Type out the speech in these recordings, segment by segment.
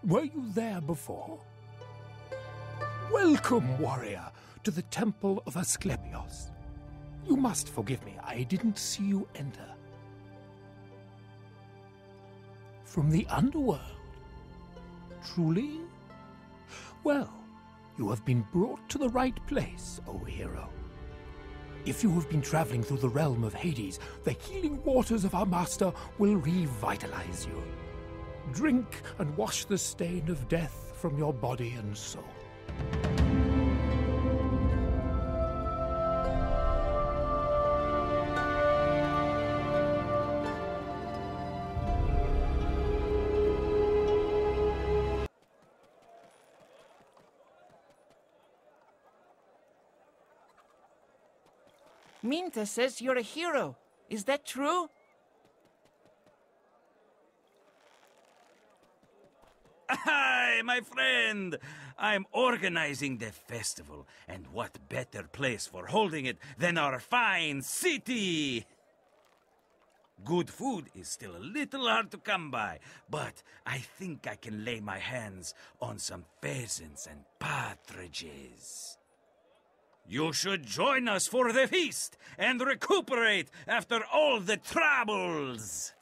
Were you there before? Welcome, warrior, to the temple of Asclepios. You must forgive me, I didn't see you enter. From the underworld? Truly? Well, you have been brought to the right place, O hero. If you have been traveling through the realm of Hades, the healing waters of our master will revitalize you. Drink and wash the stain of death from your body and soul. Minta says you're a hero. Is that true? Hi, my friend! I'm organizing the festival, and what better place for holding it than our fine city? Good food is still a little hard to come by, but I think I can lay my hands on some pheasants and partridges. You should join us for the feast and recuperate after all the troubles!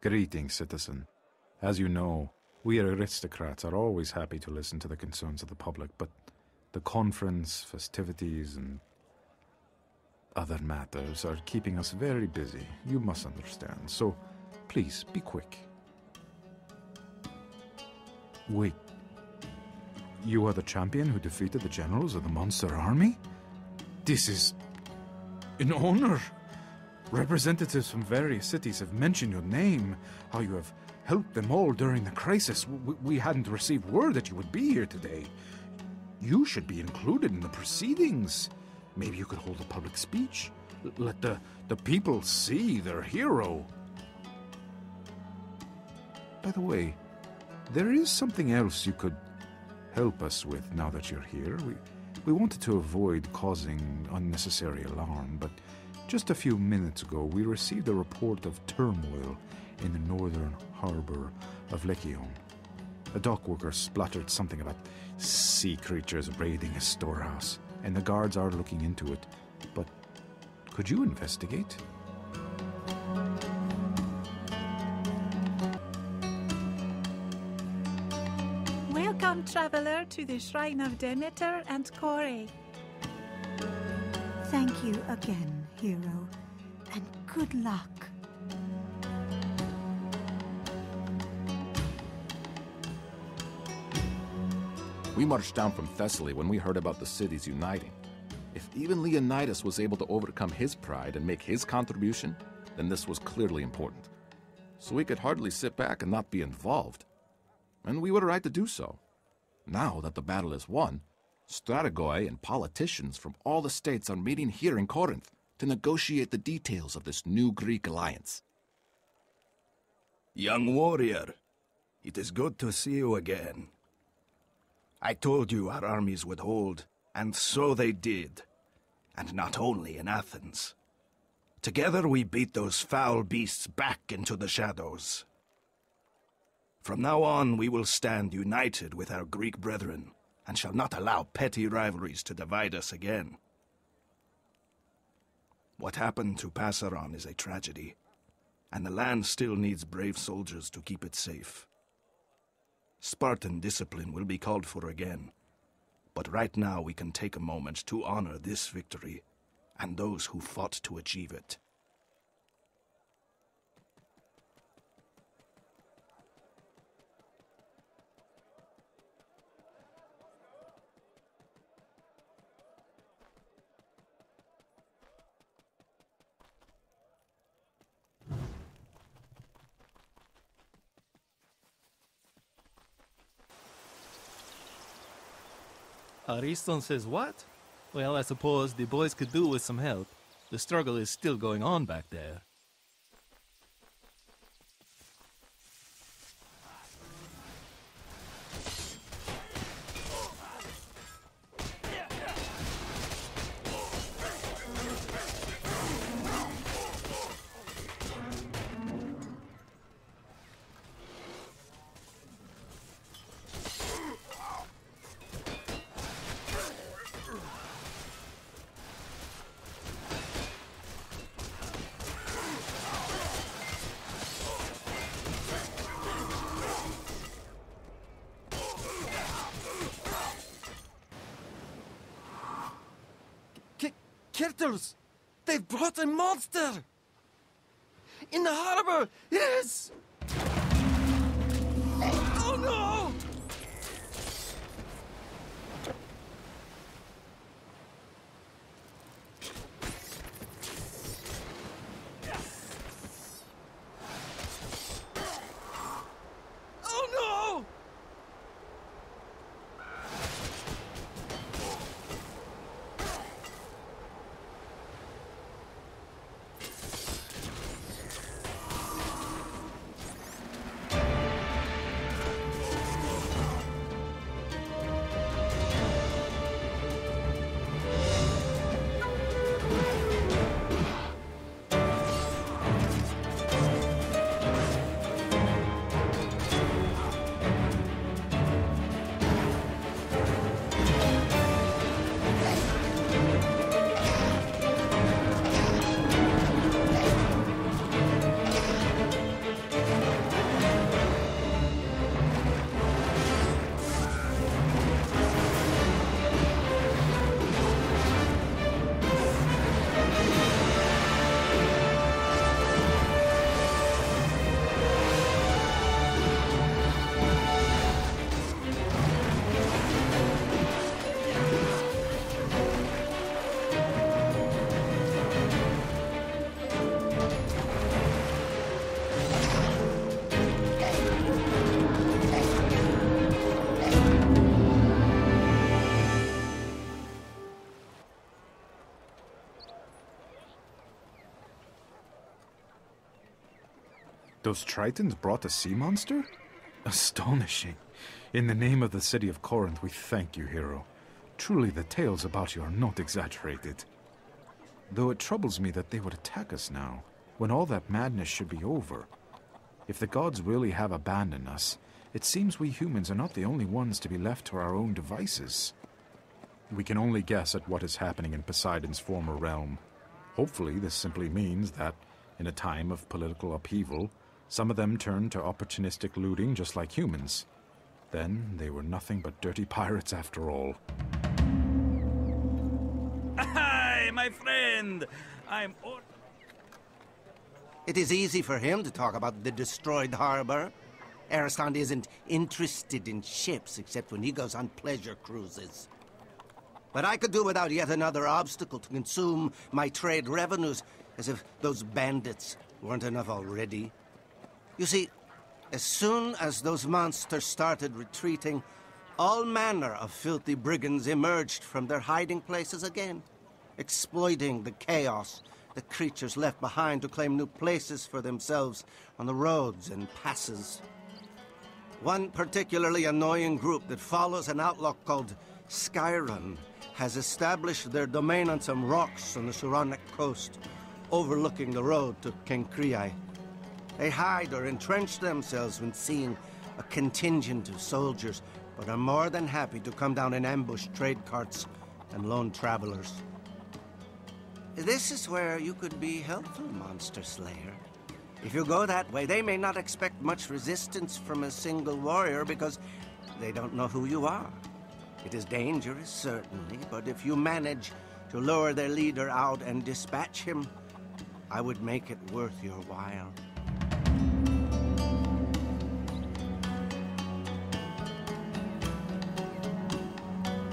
Greetings, citizen. As you know, we aristocrats are always happy to listen to the concerns of the public, but the conference, festivities, and other matters are keeping us very busy. You must understand, so please, be quick. Wait. You are the champion who defeated the generals of the monster army? This is an honor. Representatives from various cities have mentioned your name, how you have helped them all during the crisis. We hadn't received word that you would be here today. You should be included in the proceedings. Maybe you could hold a public speech. Let the people see their hero. By the way, there is something else you could help us with now that you're here. We wanted to avoid causing unnecessary alarm, but just a few minutes ago we received a report of turmoil in the northern harbor of Lekion. A dock worker spluttered something about sea creatures raiding a storehouse, and the guards are looking into it. But could you investigate? Welcome, traveler, to the shrine of Demeter and Kore. Thank you again, hero, and good luck. We marched down from Thessaly when we heard about the cities uniting. If even Leonidas was able to overcome his pride and make his contribution, then this was clearly important. So we could hardly sit back and not be involved. And we were right to do so. Now that the battle is won, strategoi and politicians from all the states are meeting here in Corinth to negotiate the details of this new Greek alliance. Young warrior, it is good to see you again. I told you our armies would hold, and so they did. And not only in Athens. Together we beat those foul beasts back into the shadows. From now on we will stand united with our Greek brethren, and shall not allow petty rivalries to divide us again. What happened to Passaron is a tragedy, and the land still needs brave soldiers to keep it safe. Spartan discipline will be called for again, but right now we can take a moment to honor this victory, and those who fought to achieve it. Ariston says what? Well, I suppose the boys could do with some help. The struggle is still going on back there. Kirtles! They've brought a monster! In the harbor! Yes! Oh no! Oh no! Those Tritons brought a sea monster? Astonishing. In the name of the city of Corinth, we thank you, hero. Truly, the tales about you are not exaggerated. Though it troubles me that they would attack us now, when all that madness should be over. If the gods really have abandoned us, it seems we humans are not the only ones to be left to our own devices. We can only guess at what is happening in Poseidon's former realm. Hopefully, this simply means that, in a time of political upheaval, some of them turned to opportunistic looting just like humans. Then they were nothing but dirty pirates after all. Hi, my friend! It is easy for him to talk about the destroyed harbor. Ariston isn't interested in ships except when he goes on pleasure cruises. But I could do without yet another obstacle to consume my trade revenues, as if those bandits weren't enough already. You see, as soon as those monsters started retreating, all manner of filthy brigands emerged from their hiding places again, exploiting the chaos the creatures left behind to claim new places for themselves on the roads and passes. One particularly annoying group that follows an outlaw called Skyrun has established their domain on some rocks on the Saronic coast, overlooking the road to Kenkriai. They hide or entrench themselves when seeing a contingent of soldiers, but are more than happy to come down and ambush trade carts and lone travelers. This is where you could be helpful, Monster Slayer. If you go that way, they may not expect much resistance from a single warrior because they don't know who you are. It is dangerous, certainly, but if you manage to lure their leader out and dispatch him, I would make it worth your while.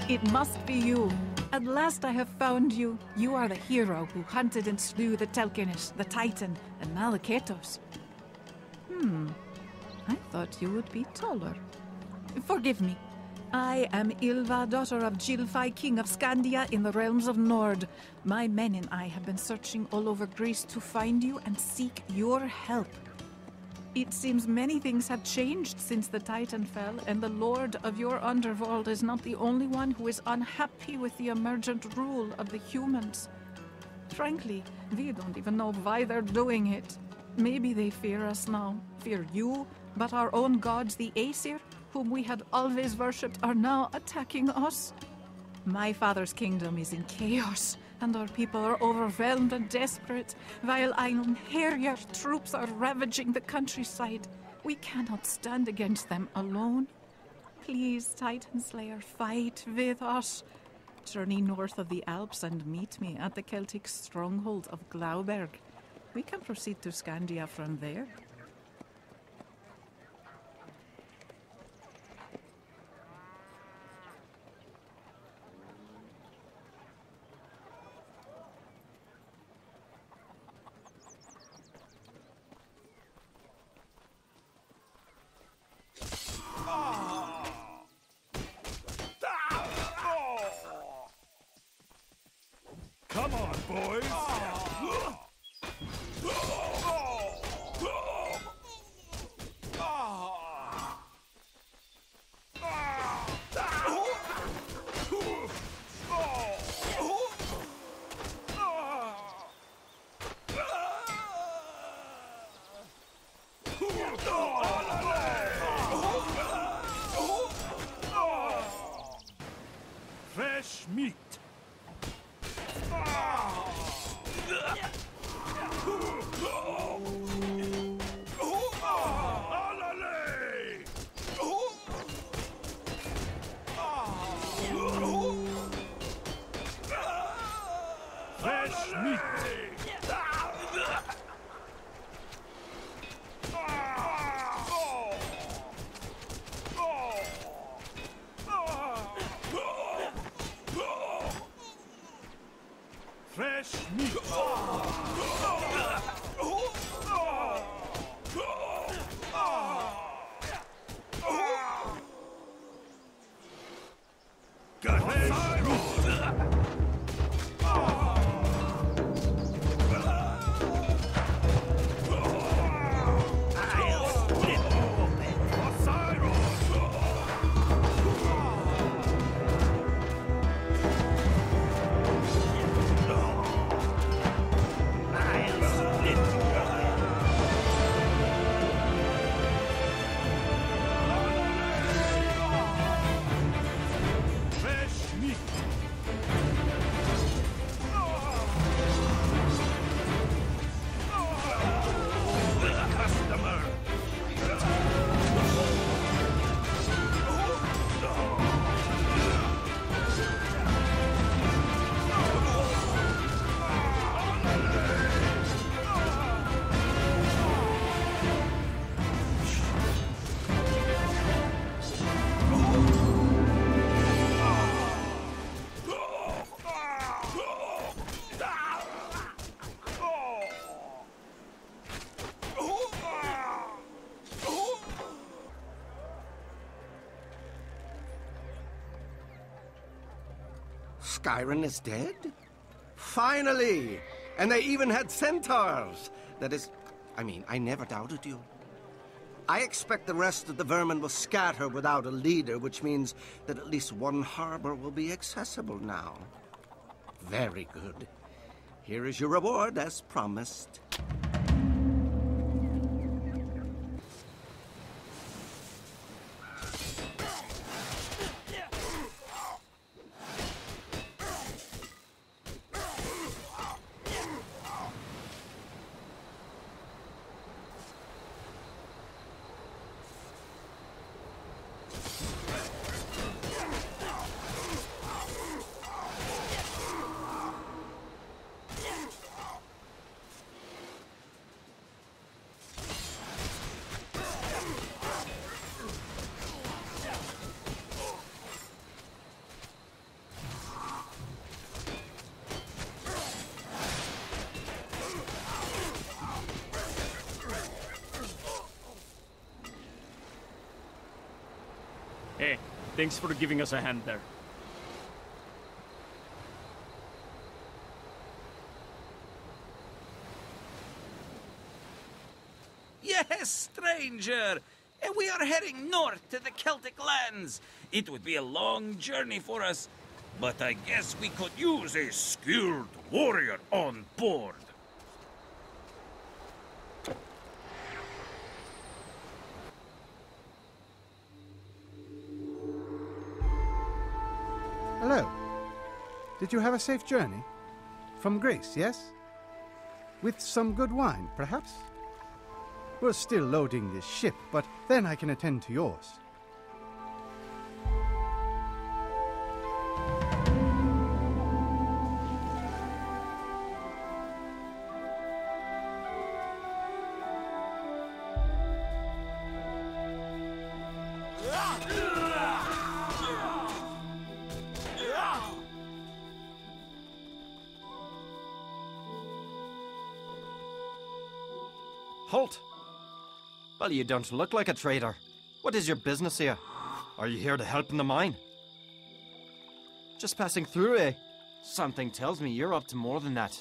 It must be you. At last I have found you. You are the hero who hunted and slew the Telkinish, the Titan, and Malaketos. I thought you would be taller. Forgive me. I am Ylva, daughter of Gilfai, king of Scandia in the realms of Nord. My men and I have been searching all over Greece to find you and seek your help. It seems many things have changed since the Titan fell, and the Lord of your underworld is not the only one who is unhappy with the emergent rule of the humans. Frankly, we don't even know why they're doing it. Maybe they fear us now, fear you, but our own gods, the Aesir, whom we had always worshipped, are now attacking us. My father's kingdom is in chaos, and our people are overwhelmed and desperate, while Einherjar troops are ravaging the countryside. We cannot stand against them alone. Please, Titan Slayer, fight with us. Journey north of the Alps and meet me at the Celtic stronghold of Glauberg. We can proceed to Scandia from there. Come on, boys! Fresh meat! Skyron is dead? Finally! And they even had centaurs! That is, I never doubted you. I expect the rest of the vermin will scatter without a leader, which means that at least one harbor will be accessible now. Very good. Here is your reward, as promised. Hey, thanks for giving us a hand there. Yes, stranger! We are heading north to the Celtic lands. It would be a long journey for us, but I guess we could use a skilled warrior on board. Hello. Did you have a safe journey? From Greece, yes? With some good wine, perhaps? We're still loading this ship, but then I can attend to yours. Halt! Well, you don't look like a trader. What is your business here? Are you here to help in the mine? Just passing through, eh? Something tells me you're up to more than that.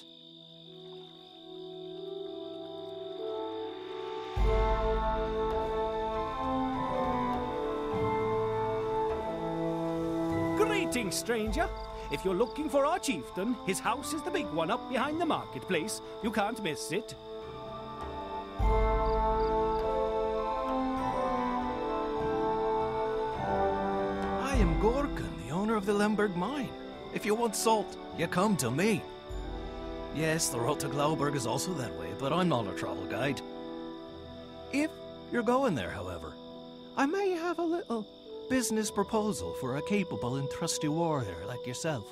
Greetings, stranger. If you're looking for our chieftain, his house is the big one up behind the marketplace. You can't miss it. I am Gorgon, the owner of the Lemberg mine. If you want salt, you come to me. Yes, the road to Glauberg is also that way, but I'm not a travel guide. If you're going there, however, I may have a little business proposal for a capable and trusty warrior like yourself.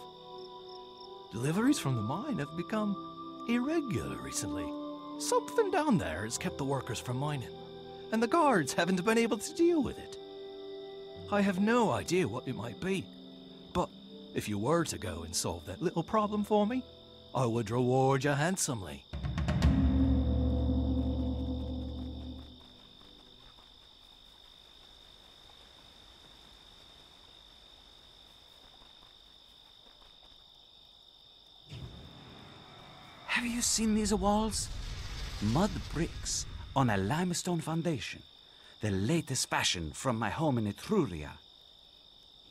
Deliveries from the mine have become irregular recently. Something down there has kept the workers from mining, and the guards haven't been able to deal with it. I have no idea what it might be, but if you were to go and solve that little problem for me, I would reward you handsomely. Have you seen these walls? Mud bricks on a limestone foundation. The latest fashion from my home in Etruria.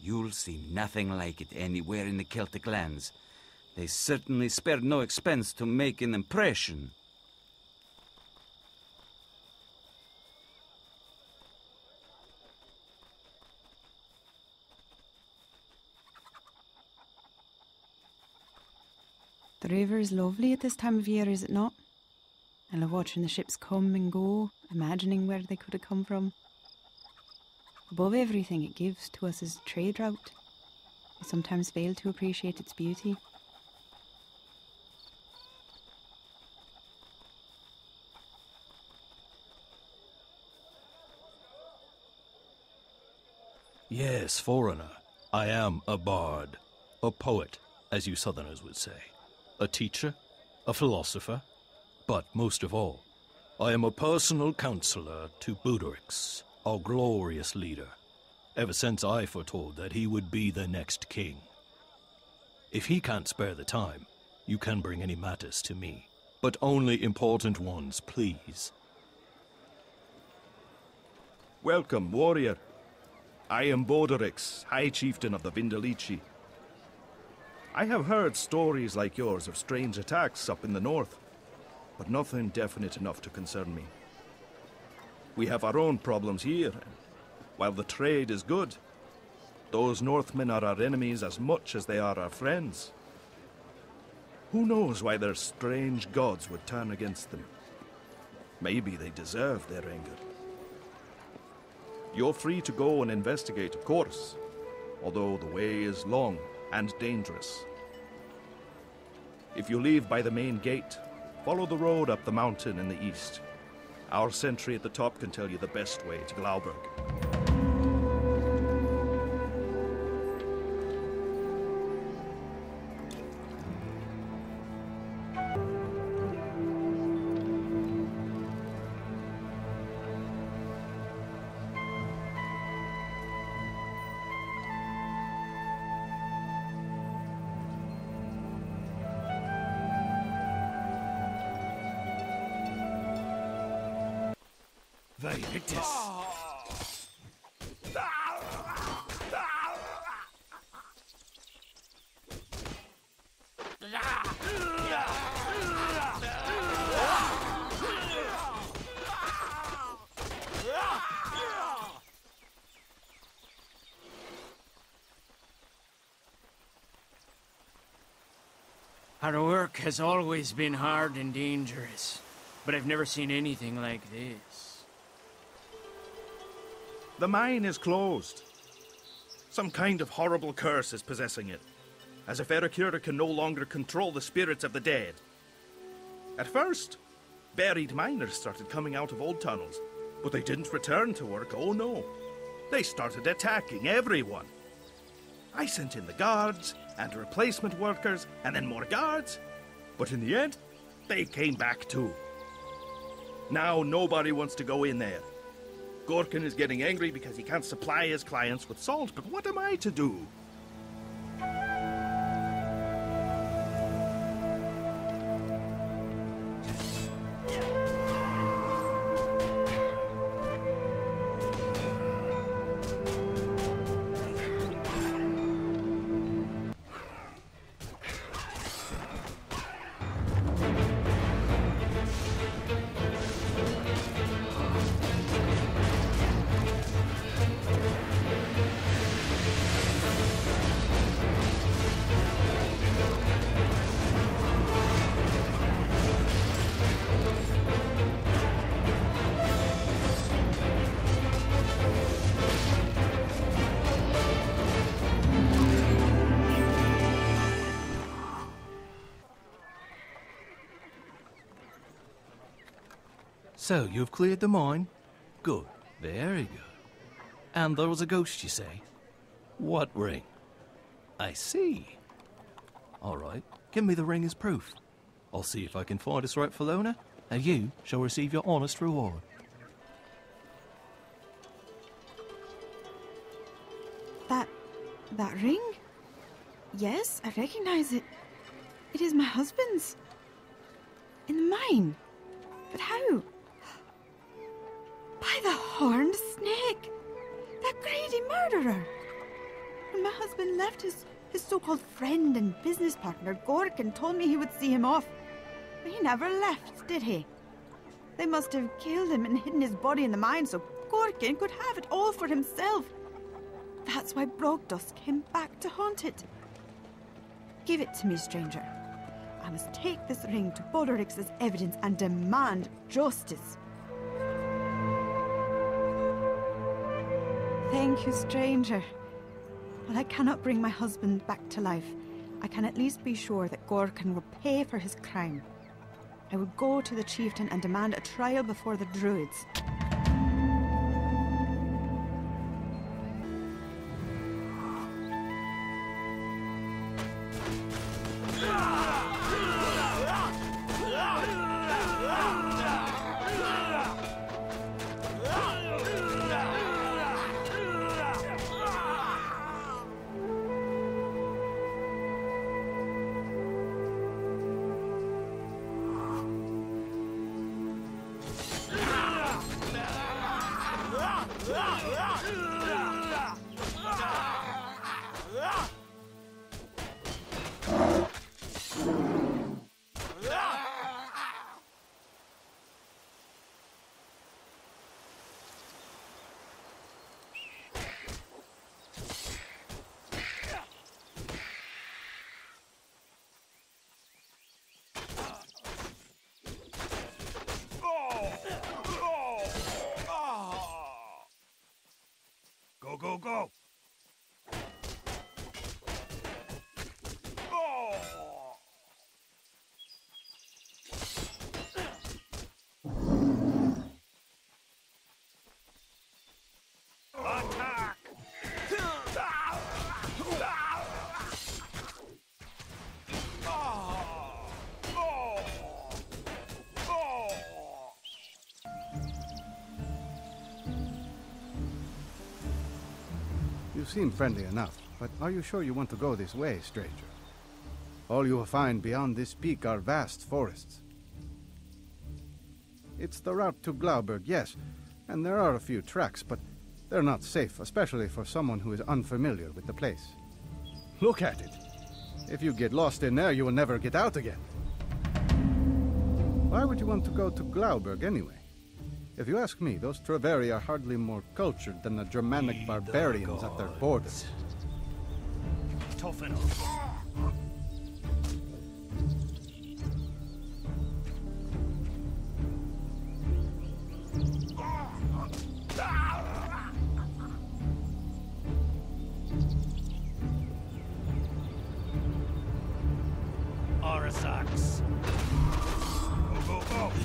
You'll see nothing like it anywhere in the Celtic lands. They certainly spared no expense to make an impression. The river is lovely at this time of year, is it not? I love watching the ships come and go, imagining where they could have come from. Above everything it gives to us is trade route. I sometimes fail to appreciate its beauty. Yes, foreigner. I am a bard. A poet, as you southerners would say. A teacher. A philosopher. But most of all, I am a personal counselor to Budorix, our glorious leader, ever since I foretold that he would be the next king. If he can't spare the time, you can bring any matters to me, but only important ones, please. Welcome, warrior. I am Bodorix, High Chieftain of the Vindelici. I have heard stories like yours of strange attacks up in the north, but nothing definite enough to concern me. We have our own problems here, and while the trade is good, those Northmen are our enemies as much as they are our friends. Who knows why their strange gods would turn against them? Maybe they deserve their anger. You're free to go and investigate, of course, although the way is long and dangerous. If you leave by the main gate, follow the road up the mountain in the east. Our sentry at the top can tell you the best way to Glauberg. Victus. Our work has always been hard and dangerous, but I've never seen anything like this. The mine is closed. Some kind of horrible curse is possessing it, as if Ericura can no longer control the spirits of the dead. At first, buried miners started coming out of old tunnels, but they didn't return to work, oh no. They started attacking everyone. I sent in the guards, and replacement workers, and then more guards. But in the end, they came back too. Now nobody wants to go in there. Gorkin is getting angry because he can't supply his clients with salt, but what am I to do? So, you've cleared the mine? Good. Very good. And there was a ghost, you say? What ring? I see. All right, give me the ring as proof. I'll see if I can find its rightful owner, and you shall receive your honest reward. That ring? Yes, I recognize it. It is my husband's. In the mine. But how? By the horned snake! That greedy murderer! When my husband left, his so-called friend and business partner, Gorkin, told me he would see him off. But he never left, did he? They must have killed him and hidden his body in the mine so Gorkin could have it all for himself. That's why Brogdust came back to haunt it. Give it to me, stranger. I must take this ring to Bodorix as evidence and demand justice. Thank you, stranger. While I cannot bring my husband back to life, I can at least be sure that Gorkin will pay for his crime. I will go to the chieftain and demand a trial before the druids. Go, go! Attack! You seem friendly enough, but are you sure you want to go this way, stranger? All you will find beyond this peak are vast forests. It's the route to Glauberg, yes, and there are a few tracks, but they're not safe, especially for someone who is unfamiliar with the place. Look at it! If you get lost in there, you will never get out again. Why would you want to go to Glauberg anyway? If you ask me, those Treveri are hardly more cultured than the Germanic barbarians at their borders. Toughen up. Arasax. Go, go, go!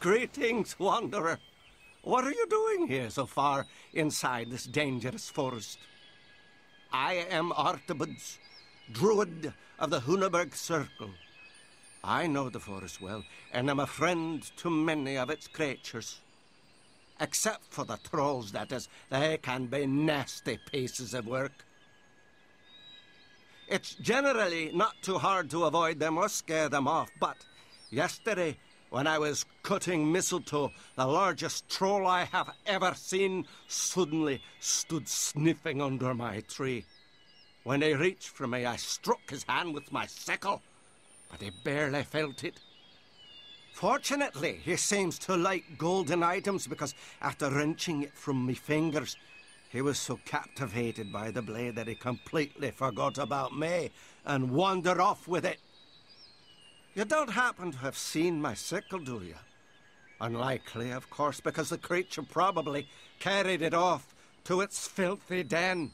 Greetings, wanderer. What are you doing here so far inside this dangerous forest? I am Artabuds, druid of the Hunaberg Circle. I know the forest well, and am a friend to many of its creatures. Except for the trolls, that is. They can be nasty pieces of work. It's generally not too hard to avoid them or scare them off, but yesterday, when I was cutting mistletoe, the largest troll I have ever seen suddenly stood sniffing under my tree. When he reached for me, I struck his hand with my sickle, but he barely felt it. Fortunately, he seems to like golden items because after wrenching it from me fingers, he was so captivated by the blade that he completely forgot about me and wandered off with it. You don't happen to have seen my sickle, do you? Unlikely, of course, because the creature probably carried it off to its filthy den.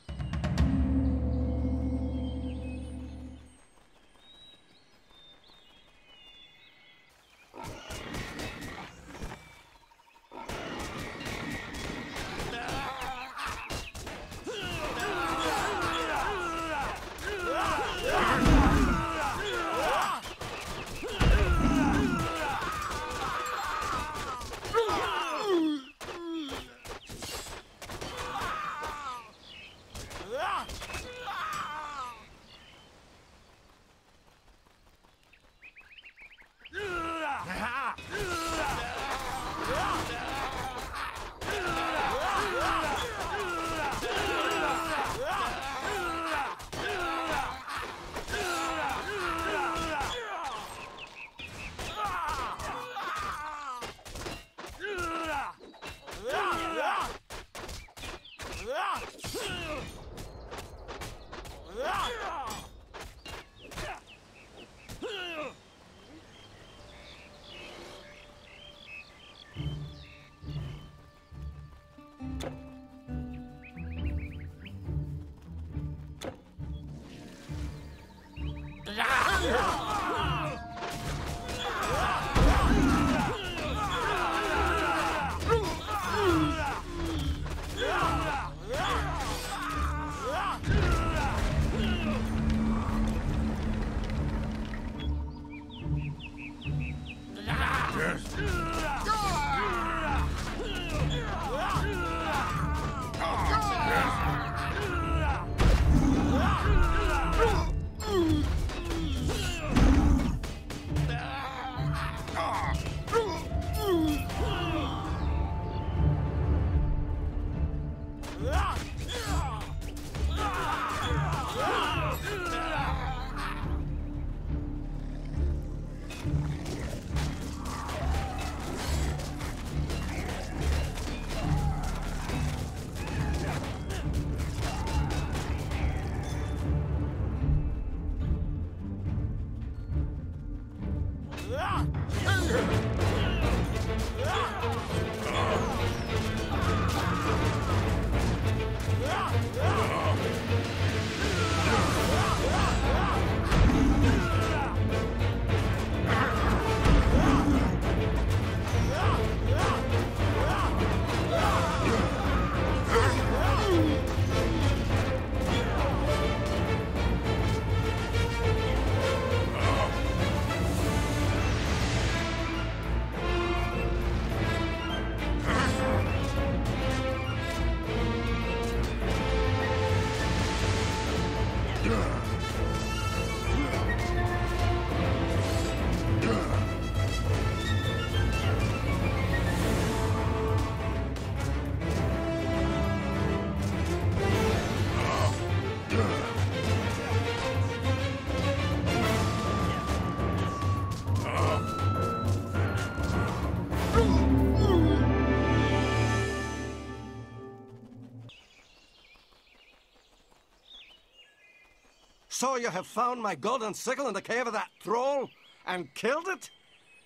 So you have found my golden sickle in the cave of that troll and killed it?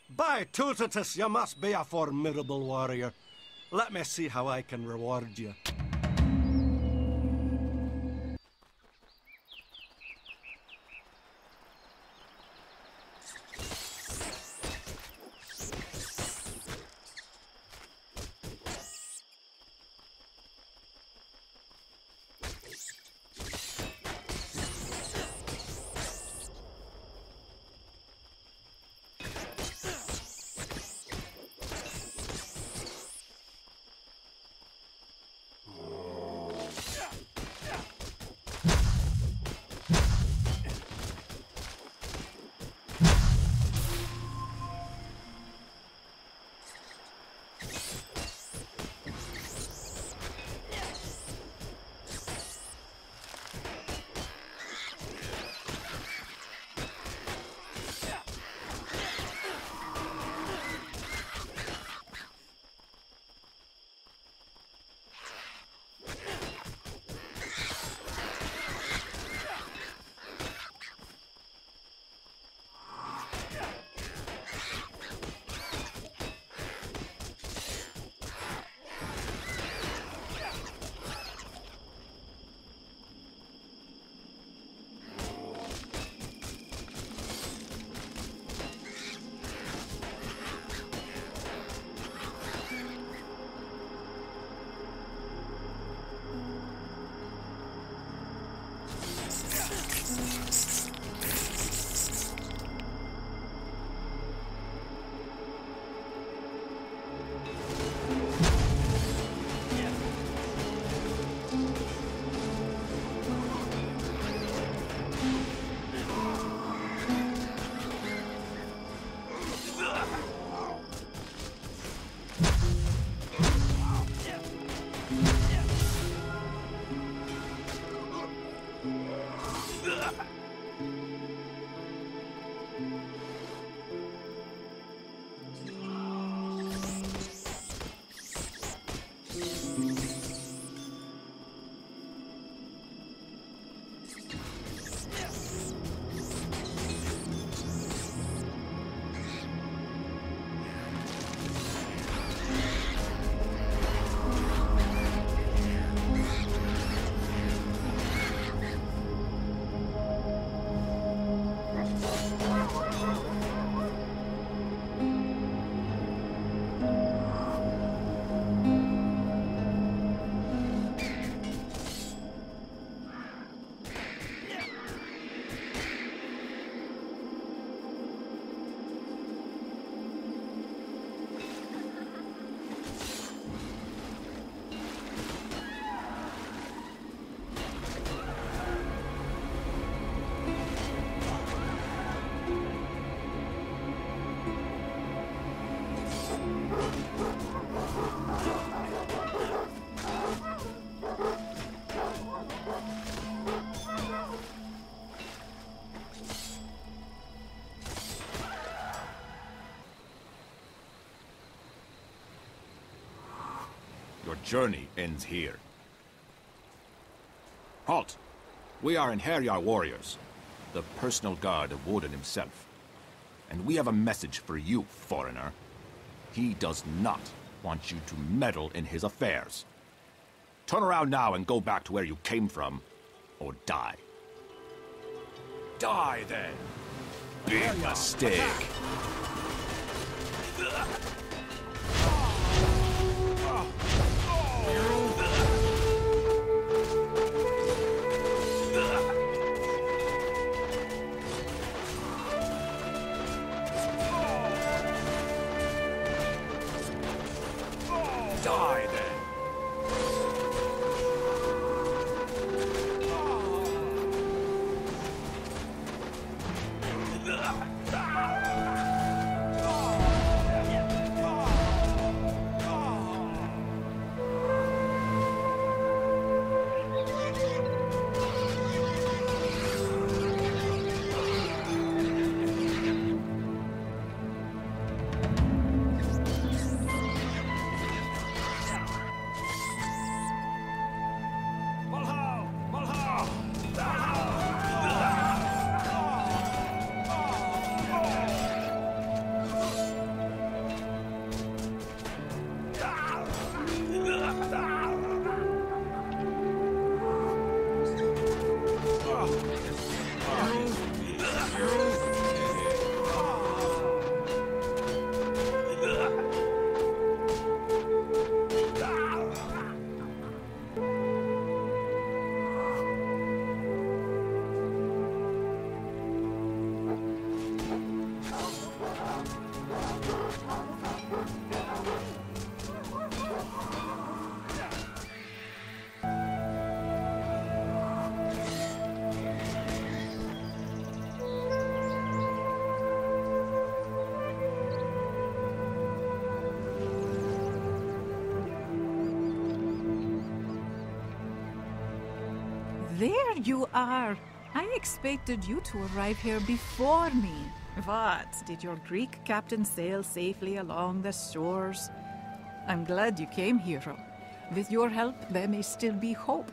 By Tutatus, you must be a formidable warrior. Let me see how I can reward you. Your journey ends here. Halt! We are in Herjar warriors, the personal guard of Woden himself. And we have a message for you, foreigner. He does not want you to meddle in his affairs. Turn around now and go back to where you came from, or die. Die, then! Big mistake! Die, then! There you are. I expected you to arrive here before me. What? Did your Greek captain sail safely along the shores? I'm glad you came, hero. With your help, there may still be hope.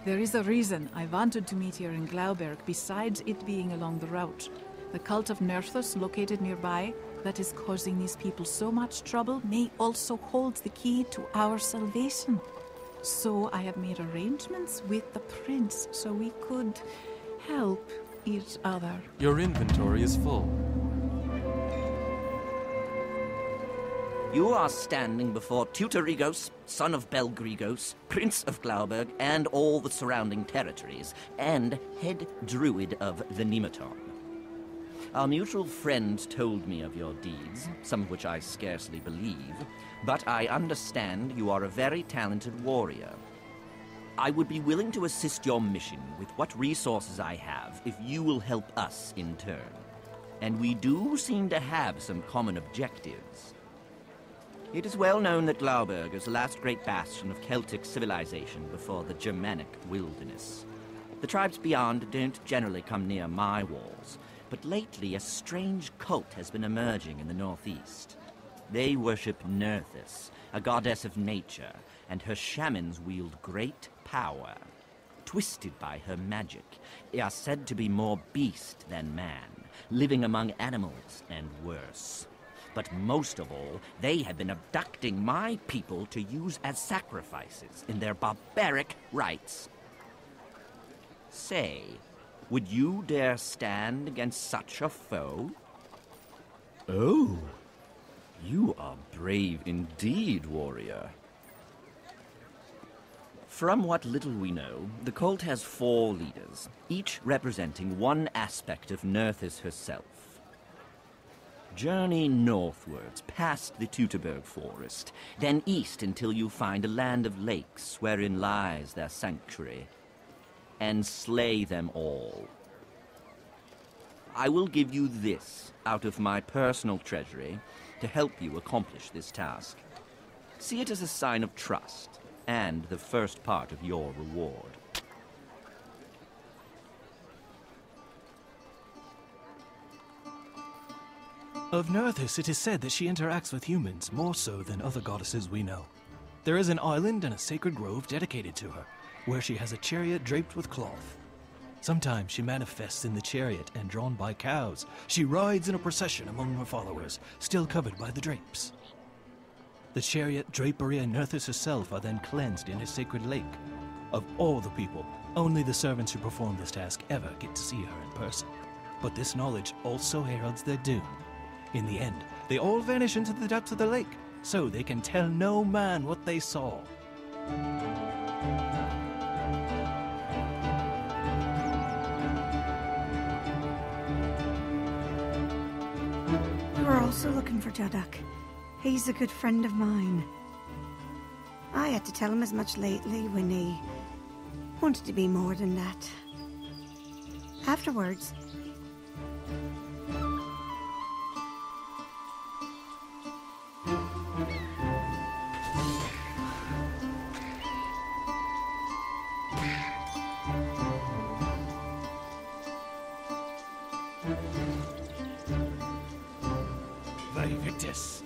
There is a reason I wanted to meet here in Glauberg, besides it being along the route. The cult of Nerthus, located nearby, that is causing these people so much trouble, may also hold the key to our salvation. So I have made arrangements with the prince so we could help each other. Your inventory is full. You are standing before Teutorigos, son of Belgrigos, Prince of Glauberg, and all the surrounding territories, and head druid of the Nemeton. Our mutual friend told me of your deeds, some of which I scarcely believe, but I understand you are a very talented warrior. I would be willing to assist your mission with what resources I have if you will help us in turn. And we do seem to have some common objectives. It is well known that Glauberg is the last great bastion of Celtic civilization before the Germanic wilderness. The tribes beyond don't generally come near my walls, but lately a strange cult has been emerging in the northeast. They worship Nerthus, a goddess of nature, and her shamans wield great power. Twisted by her magic, they are said to be more beast than man, living among animals and worse. But most of all, they have been abducting my people to use as sacrifices in their barbaric rites. Say, would you dare stand against such a foe? Oh, you are brave indeed, warrior. From what little we know, the cult has 4 leaders, each representing one aspect of Nerthus herself. Journey northwards, past the Teutoburg forest, then east until you find a land of lakes wherein lies their sanctuary, and slay them all. I will give you this out of my personal treasury to help you accomplish this task. See it as a sign of trust, and the first part of your reward. Of Nerthus, it is said that she interacts with humans more so than other goddesses we know. There is an island and a sacred grove dedicated to her, where she has a chariot draped with cloth. Sometimes she manifests in the chariot and drawn by cows. She rides in a procession among her followers, still covered by the drapes. The chariot, drapery, and Nerthus herself are then cleansed in a sacred lake. Of all the people, only the servants who perform this task ever get to see her in person. But this knowledge also heralds their doom. In the end, they all vanish into the depths of the lake, so they can tell no man what they saw. We were also looking for Jadok. He's a good friend of mine. I had to tell him as much lately when he wanted to be more than that. Afterwards, Victus.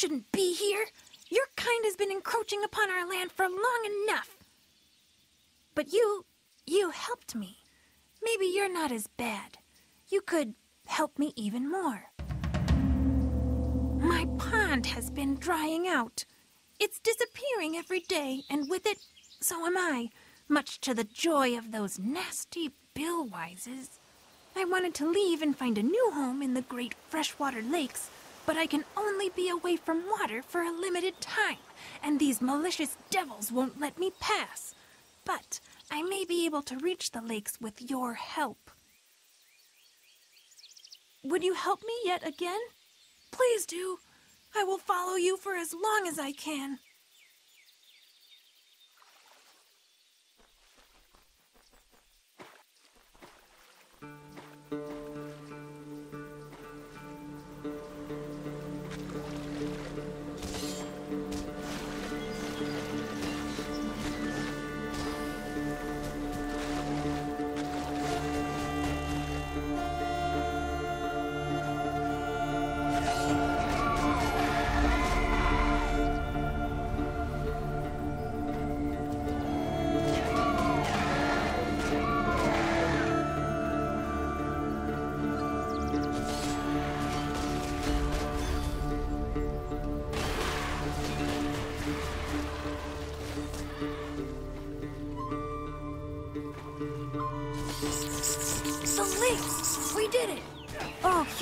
shouldn't be here. Your kind has been encroaching upon our land for long enough. But you helped me. Maybe you're not as bad. You could help me even more. My pond has been drying out. It's disappearing every day, and with it, so am I, much to the joy of those nasty billwises. I wanted to leave and find a new home in the great freshwater lakes, but I can only be away from water for a limited time, and these malicious devils won't let me pass. But I may be able to reach the lakes with your help. Would you help me yet again? Please do. I will follow you for as long as I can.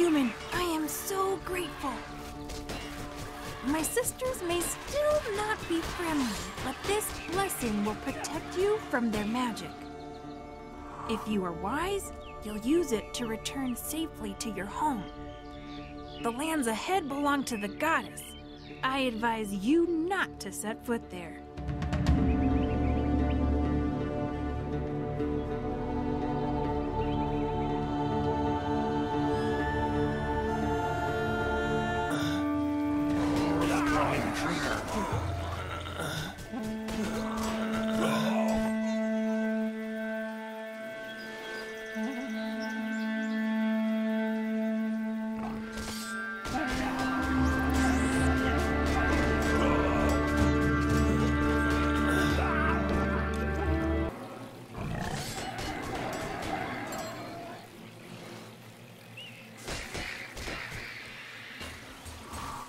human. I am so grateful. My sisters may still not be friendly, but this blessing will protect you from their magic. If you are wise, you'll use it to return safely to your home. The lands ahead belong to the goddess. I advise you not to set foot there.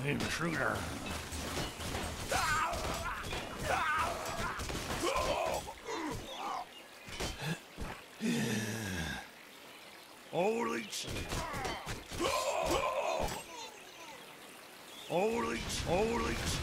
Intruder. Holy shit. Holy shit.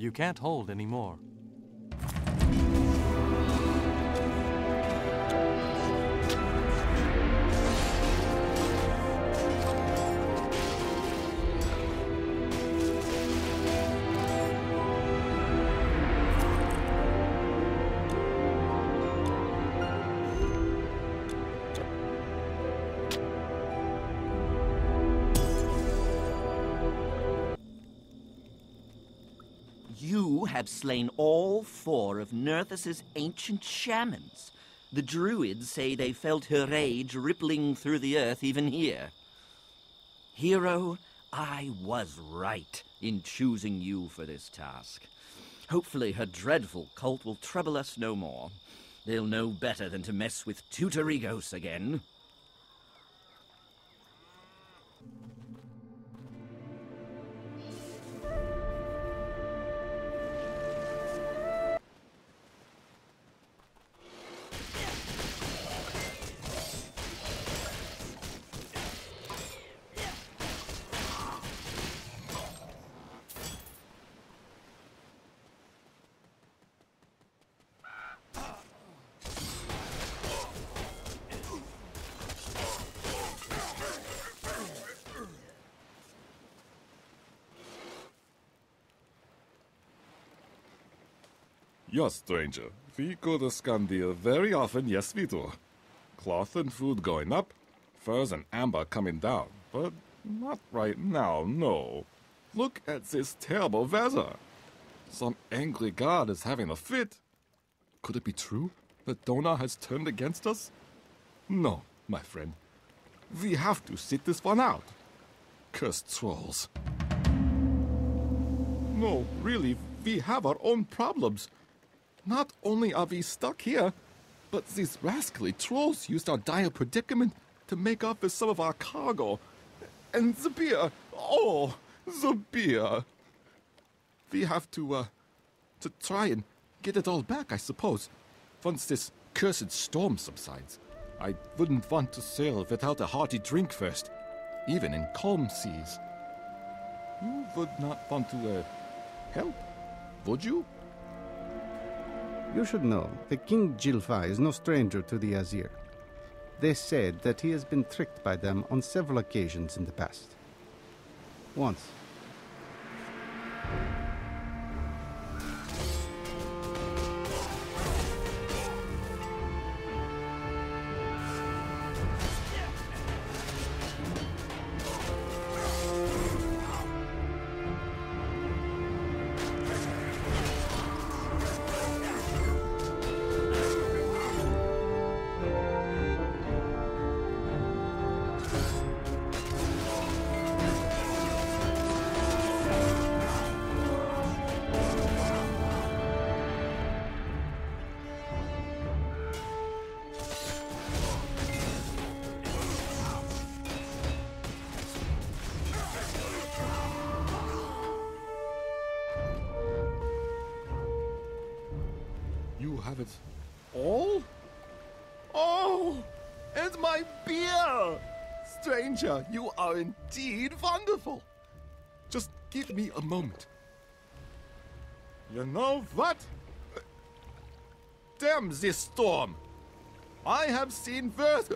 You can't hold anymore. You have slain all 4 of Nerthus's ancient shamans. The druids say they felt her rage rippling through the earth even here. Hero, I was right in choosing you for this task. Hopefully her dreadful cult will trouble us no more. They'll know better than to mess with Tutorigos again. Yes, stranger. We go to Scandia very often, yes we do. Cloth and food going up, furs and amber coming down. But not right now, no. Look at this terrible weather. Some angry god is having a fit. Could it be true that Dona has turned against us? No, my friend. We have to sit this one out. Cursed trolls. No, really, we have our own problems. Not only are we stuck here, but these rascally trolls used our dire predicament to make off with some of our cargo. And the beer, oh, the beer. We have to try and get it all back, I suppose, once this cursed storm subsides. I wouldn't want to sail without a hearty drink first, even in calm seas. You would not want to, help, would you? You should know that King Gilfai is no stranger to the Azir. They said that he has been tricked by them on several occasions in the past. Once. Have it all? Oh, and my beer! Stranger, you are indeed wonderful. Just give me a moment. You know what? Damn this storm. I have seen worse.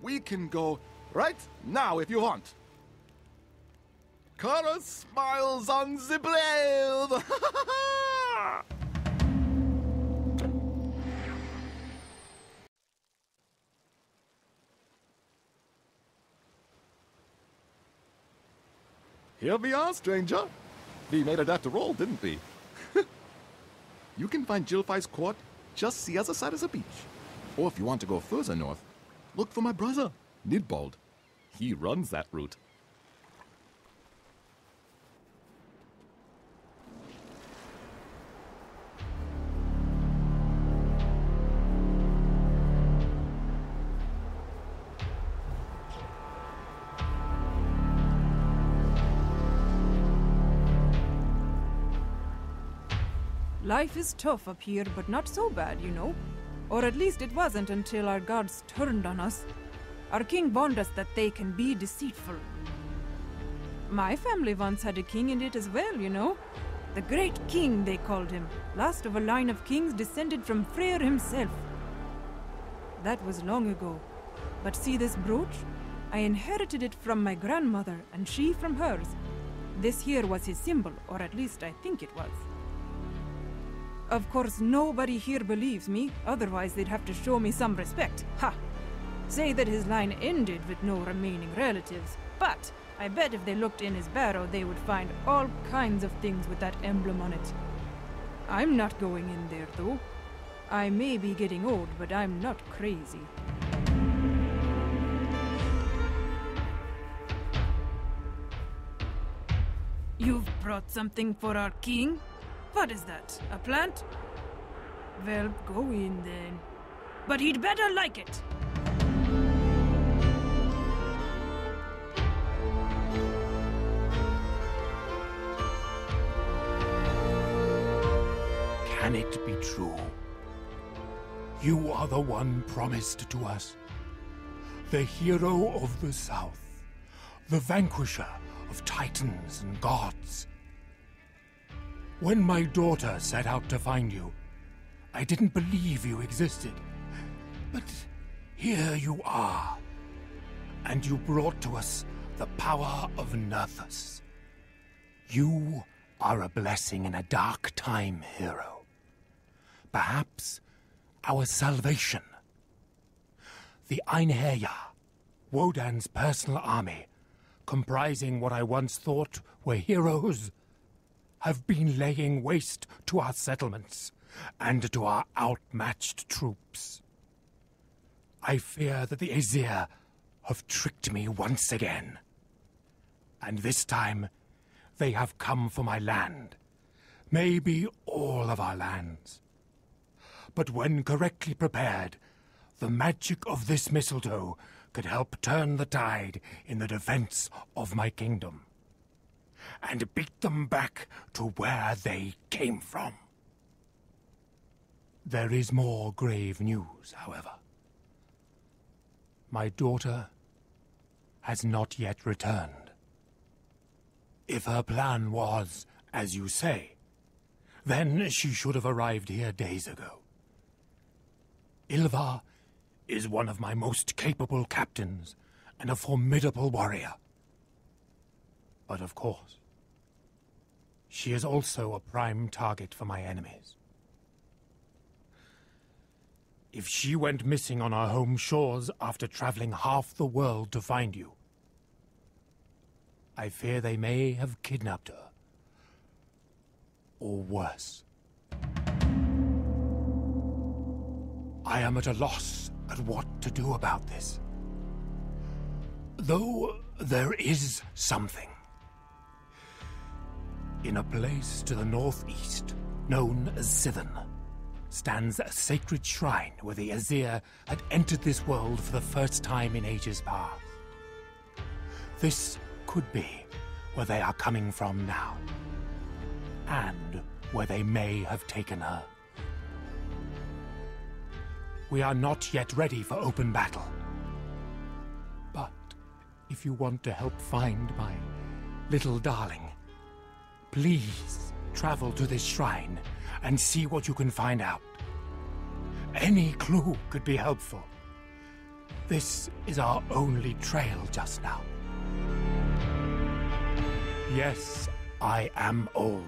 We can go right now if you want. Cara smiles on the blade. Here we are, stranger. We made it after all, didn't we? You can find Gilfai's court just the other side of the beach. Or if you want to go further north, look for my brother, Nidbald. He runs that route. Life is tough up here, but not so bad, you know. Or at least it wasn't until our gods turned on us. Our king warned us that they can be deceitful. My family once had a king in it as well, you know. The Great King, they called him. Last of a line of kings descended from Freyr himself. That was long ago. But see this brooch? I inherited it from my grandmother, and she from hers. This here was his symbol, or at least I think it was. Of course, nobody here believes me, otherwise they'd have to show me some respect. Ha! Say that his line ended with no remaining relatives, but I bet if they looked in his barrow, they would find all kinds of things with that emblem on it. I'm not going in there, though. I may be getting old, but I'm not crazy. You've brought something for our king? What is that? A plant? Well, go in then. But he'd better like it. Can it be true? You are the one promised to us. The hero of the South. The vanquisher of titans and gods. When my daughter set out to find you, I didn't believe you existed. But here you are. And you brought to us the power of Nerthus. You are a blessing in a dark time, hero. Perhaps our salvation. The Einherjar, Wodan's personal army, comprising what I once thought were heroes, have been laying waste to our settlements and to our outmatched troops. I fear that the Aesir have tricked me once again. And this time, they have come for my land. Maybe all of our lands. But when correctly prepared, the magic of this mistletoe could help turn the tide in the defense of my kingdom. And beat them back to where they came from. There is more grave news, however. My daughter has not yet returned. If her plan was, as you say, then she should have arrived here days ago. Ylva is one of my most capable captains and a formidable warrior. But of course, she is also a prime target for my enemies. If she went missing on our home shores after traveling half the world to find you, I fear they may have kidnapped her. Or worse. I am at a loss at what to do about this. Though there is something. In a place to the northeast, known as Sithen, stands a sacred shrine where the Aesir had entered this world for the first time in ages past. This could be where they are coming from now, and where they may have taken her. We are not yet ready for open battle. But if you want to help find my little darling, please travel to this shrine and see what you can find out. Any clue could be helpful. This is our only trail just now. Yes, I am old.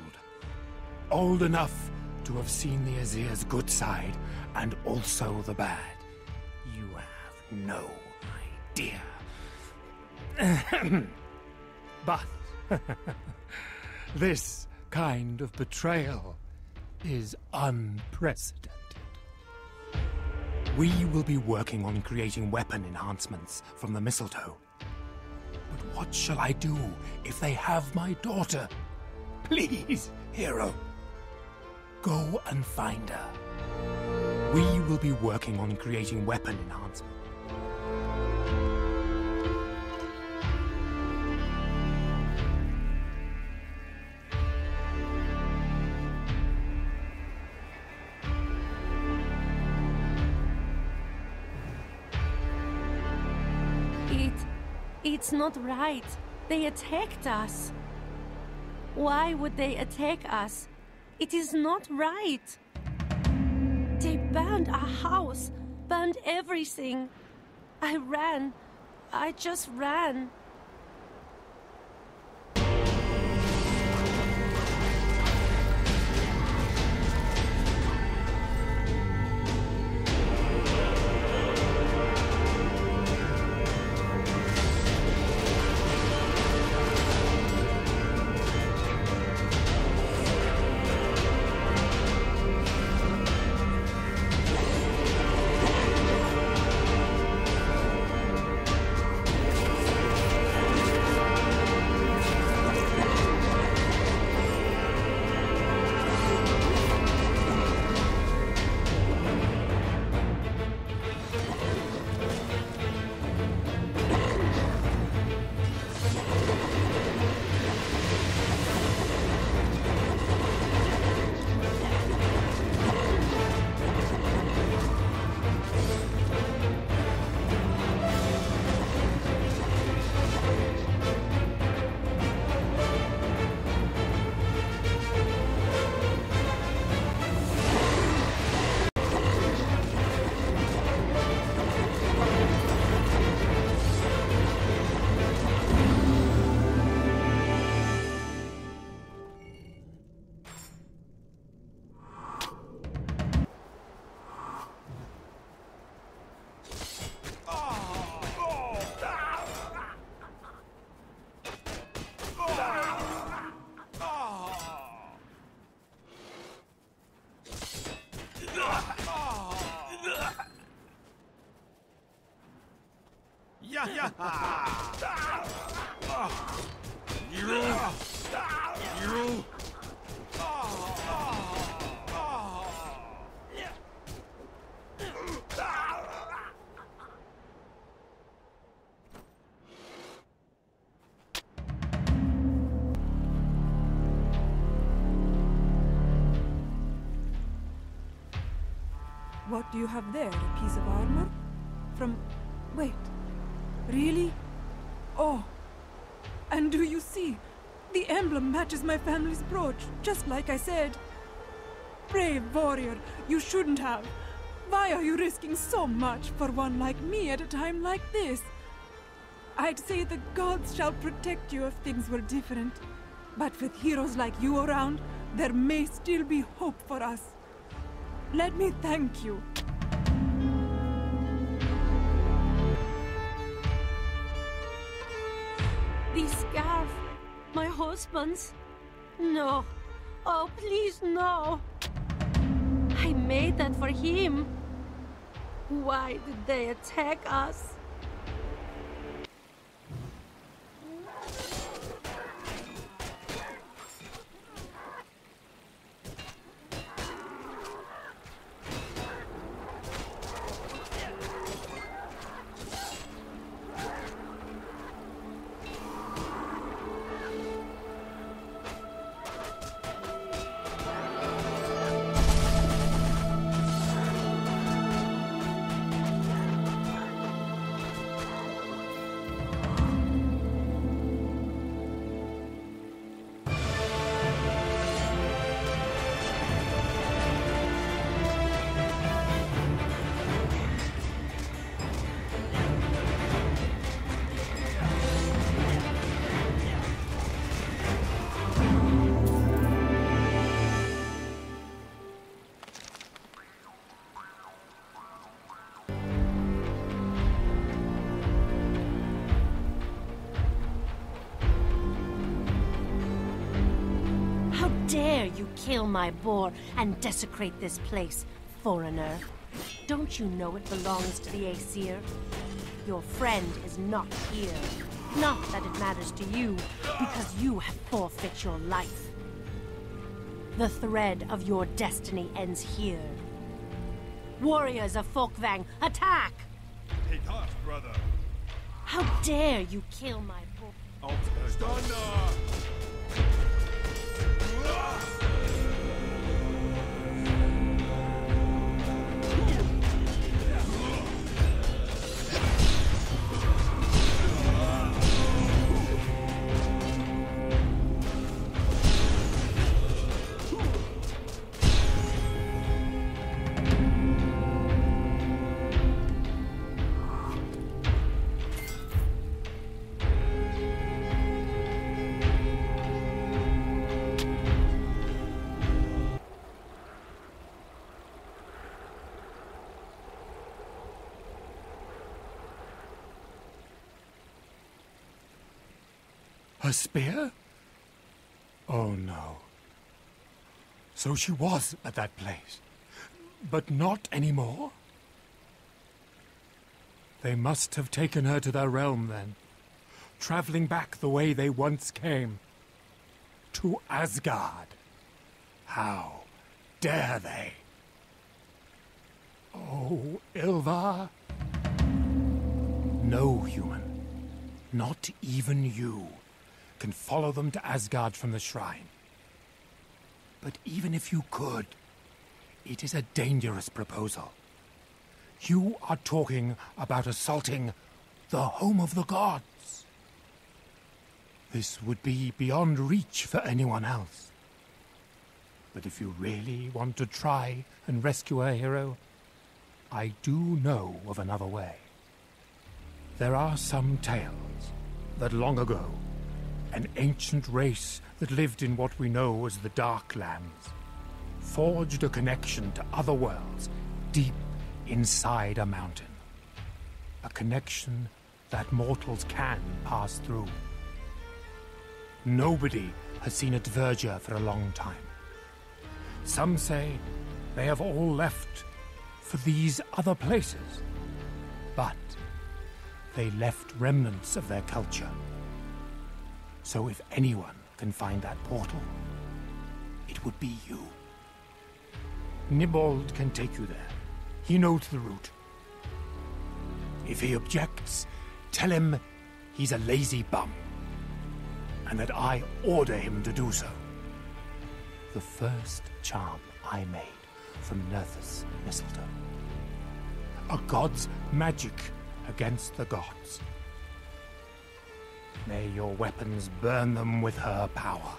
Old enough to have seen the Aesir's good side and also the bad. You have no idea. But this kind of betrayal is unprecedented. We will be working on creating weapon enhancements from the mistletoe. But what shall I do if they have my daughter? Please, hero, go and find her. We will be working on creating weapon enhancements. It's not right. They attacked us. Why would they attack us? It is not right. They burned our house, burned everything. I ran. I just ran. What do you have there? A piece of armor? From... wait. Really? Oh. And do you see? The emblem matches my family's brooch, just like I said. Brave warrior, you shouldn't have. Why are you risking so much for one like me at a time like this? I'd say the gods shall protect you if things were different. But with heroes like you around, there may still be hope for us. Let me thank you. The scarf. My husband's. No. Oh, please, no. I made that for him. Why did they attack us? Dare you kill my boar and desecrate this place, foreigner? Don't you know it belongs to the Aesir? Your friend is not here. Not that it matters to you, because you have forfeit your life. The thread of your destiny ends here. Warriors of Folkvang, attack! Take heart, brother. How dare you kill my boar? A spear? Oh no. So she was at that place, but not anymore? They must have taken her to their realm then, traveling back the way they once came. To Asgard. How dare they? Oh, Ylva. No human, not even you, can follow them to Asgard from the shrine. But even if you could, it is a dangerous proposal. You are talking about assaulting the home of the gods. This would be beyond reach for anyone else. But if you really want to try and rescue a hero, I do know of another way. There are some tales that long ago, an ancient race that lived in what we know as the Dark Lands forged a connection to other worlds deep inside a mountain. A connection that mortals can pass through. Nobody has seen a Dvergr for a long time. Some say they have all left for these other places. But they left remnants of their culture. So if anyone can find that portal, it would be you. Nibald can take you there. He knows the route. If he objects, tell him he's a lazy bum, and that I order him to do so. The first charm I made from Nerthus mistletoe. A god's magic against the gods. May your weapons burn them with her power.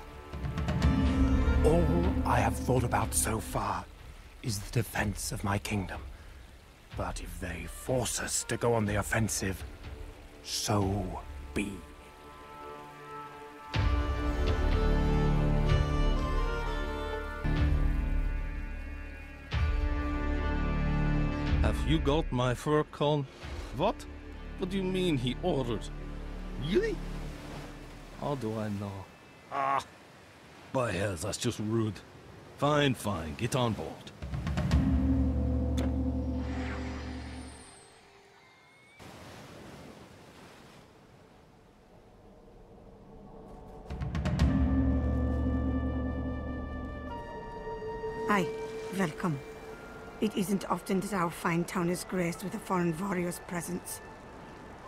All I have thought about so far is the defense of my kingdom. But if they force us to go on the offensive, so be. Have you got my fur cone? What? What do you mean he ordered? Really? How do I know? Ah! By hell, that's just rude. Fine, fine, get on board. Aye, welcome. It isn't often that our fine town is graced with a foreign warrior's presence.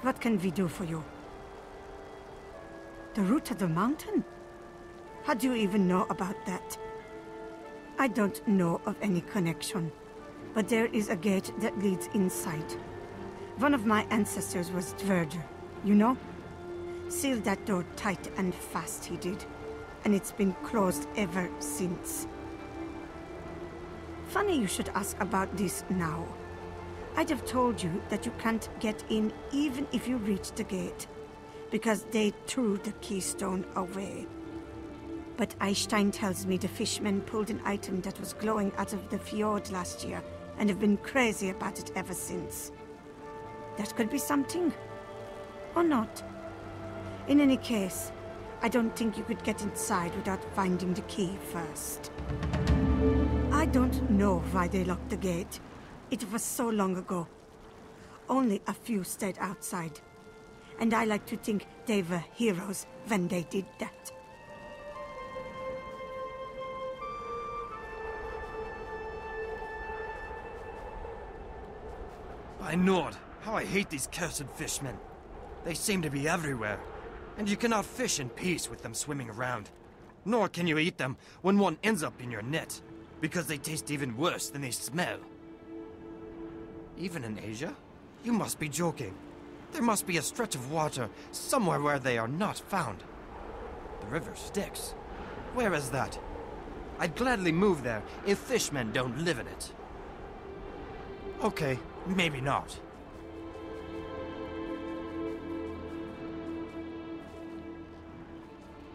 What can we do for you? The route to the mountain? How do you even know about that? I don't know of any connection, but there is a gate that leads inside. One of my ancestors was Dverger, you know? Sealed that door tight and fast, he did, and it's been closed ever since. Funny you should ask about this now. I'd have told you that you can't get in even if you reach the gate, because they threw the keystone away. But Einstein tells me the fishmen pulled an item that was glowing out of the fjord last year, and have been crazy about it ever since. That could be something. Or not. In any case, I don't think you could get inside without finding the key first. I don't know why they locked the gate. It was so long ago. Only a few stayed outside. And I like to think they were heroes when they did that. By Nord, how I hate these cursed fishmen. They seem to be everywhere, and you cannot fish in peace with them swimming around. Nor can you eat them when one ends up in your net, because they taste even worse than they smell. Even in Asia? You must be joking. There must be a stretch of water somewhere where they are not found. The river Styx. Where is that? I'd gladly move there if fishmen don't live in it. Okay, maybe not.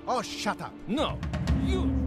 Oh, shut up. No, you...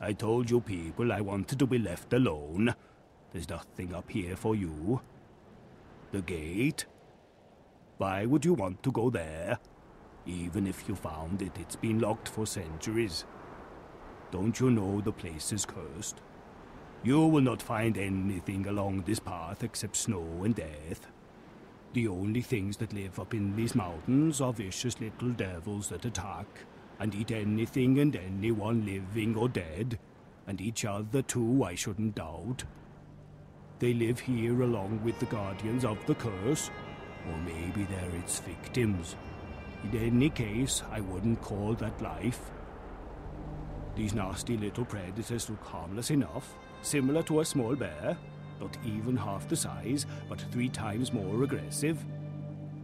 I told you people I wanted to be left alone. There's nothing up here for you. The gate? Why would you want to go there? Even if you found it, it's been locked for centuries. Don't you know the place is cursed? You will not find anything along this path except snow and death. The only things that live up in these mountains are vicious little devils that attack and eat anything and anyone living or dead, and each other too, I shouldn't doubt. They live here along with the guardians of the curse, or maybe they're its victims. In any case, I wouldn't call that life. These nasty little predators look harmless enough, similar to a small bear, not even half the size, but 3 times more aggressive.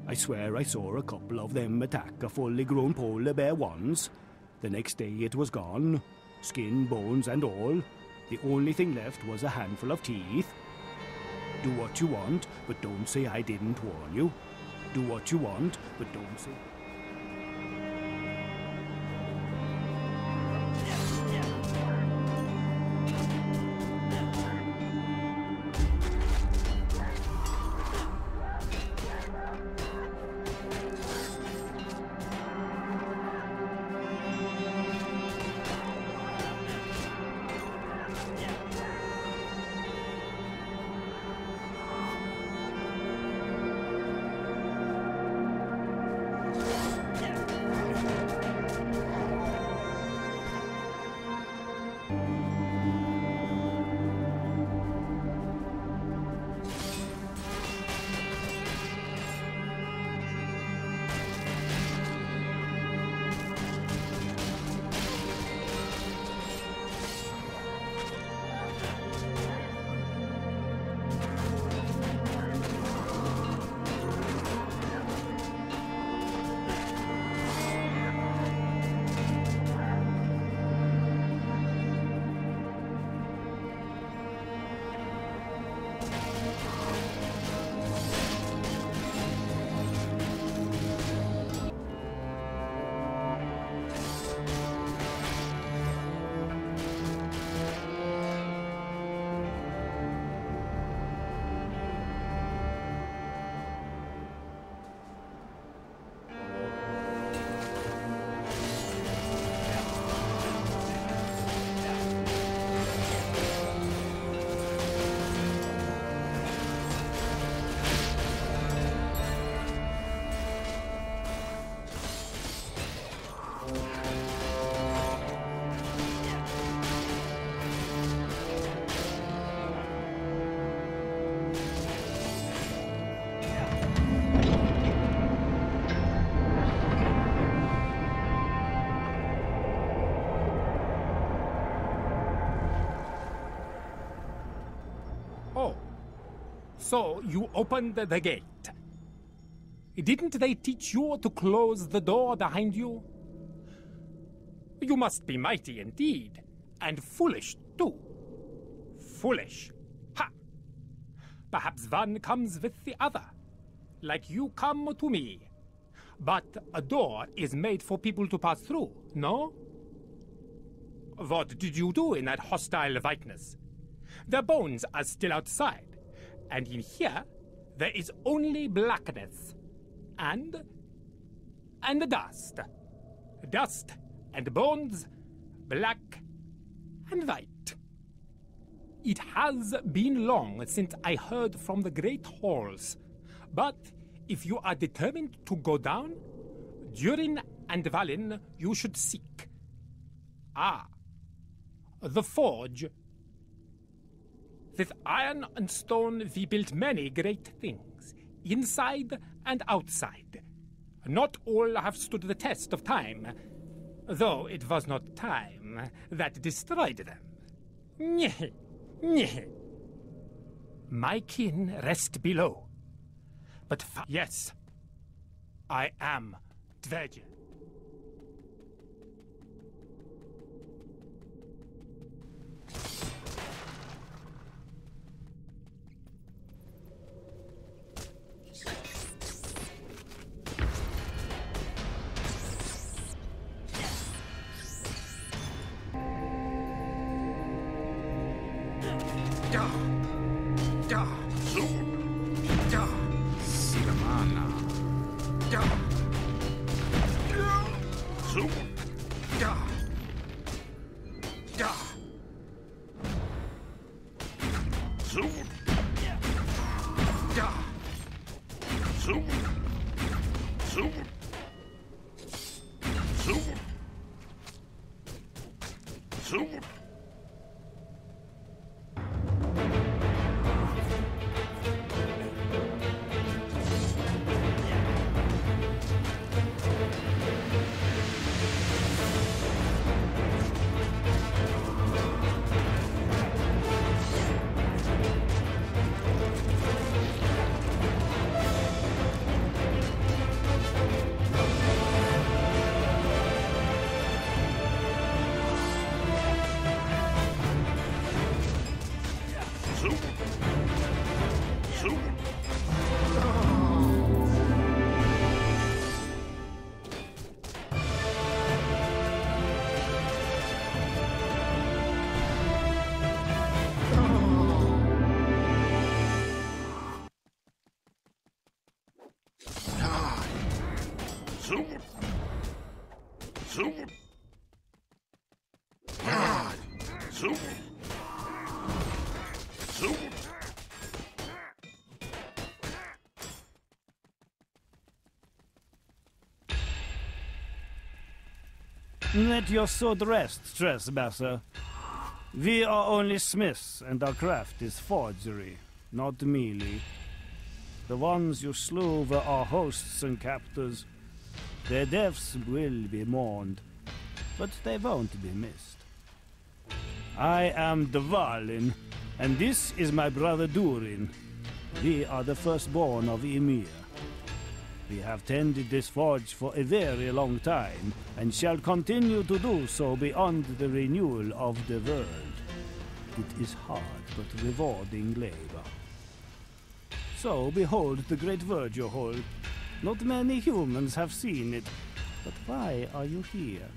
I swear I saw a couple of them attack a fully grown polar bear once. The next day it was gone, skin, bones and all. The only thing left was a handful of teeth. Do what you want, but don't say I didn't warn you. Do what you want, but don't say... So you opened the gate. Didn't they teach you to close the door behind you? You must be mighty indeed, and foolish too. Foolish. Ha! Perhaps one comes with the other, like you come to me. But a door is made for people to pass through, no? What did you do in that hostile whiteness? The bones are still outside. And in here, there is only blackness. And dust. Dust and bones, black and white. It has been long since I heard from the great halls. But if you are determined to go down, Durin and Valin you should seek. Ah, the forge. With iron and stone we built many great things, inside and outside. Not all have stood the test of time, though it was not time that destroyed them. Nyeh, nyeh. My kin rest below. But yes, I am Dvergr. Let your sword rest, trespasser. We are only smiths, and our craft is forgery, not melee. The ones you slew were our hosts and captors. Their deaths will be mourned, but they won't be missed. I am Dvalin, and this is my brother Durin. We are the firstborn of Ymir. We have tended this forge for a very long time, and shall continue to do so beyond the renewal of the world. It is hard but rewarding labor. So behold the great Virgil Hall. Not many humans have seen it, but why are you here?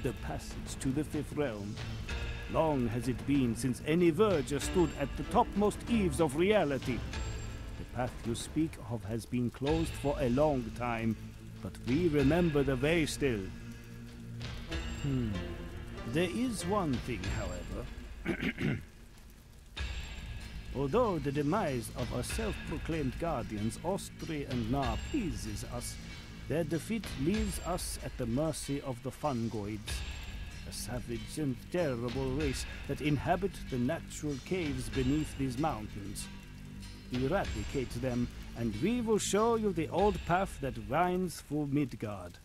The passage to the fifth realm. Long has it been since any verger stood at the topmost eaves of reality. The path you speak of has been closed for a long time, but we remember the way still. There is one thing, however. Although the demise of our self-proclaimed guardians, Ostri and Na, pleases us, their defeat leaves us at the mercy of the Fungoids, a savage and terrible race that inhabit the natural caves beneath these mountains. Eradicate them, and we will show you the old path that winds through Midgard.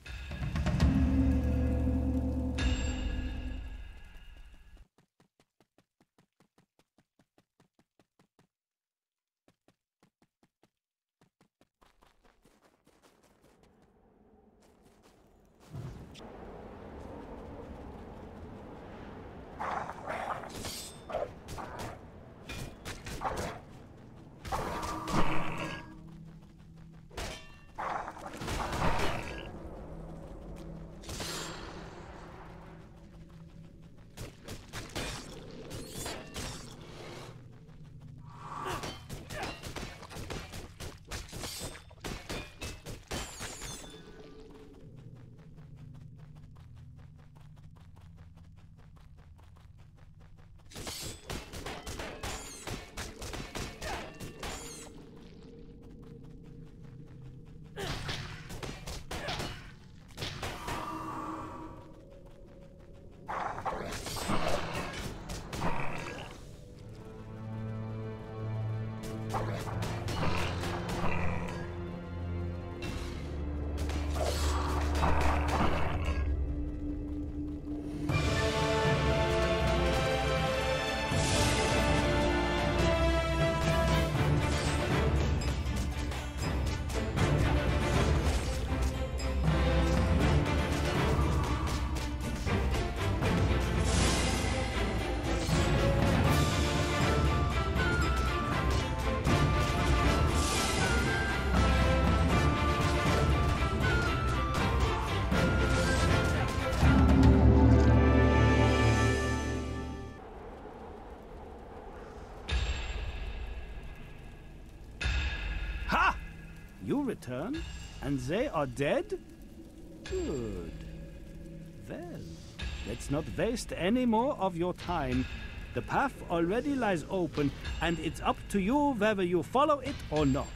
return, and they are dead? Good. Well, let's not waste any more of your time. The path already lies open, and it's up to you whether you follow it or not.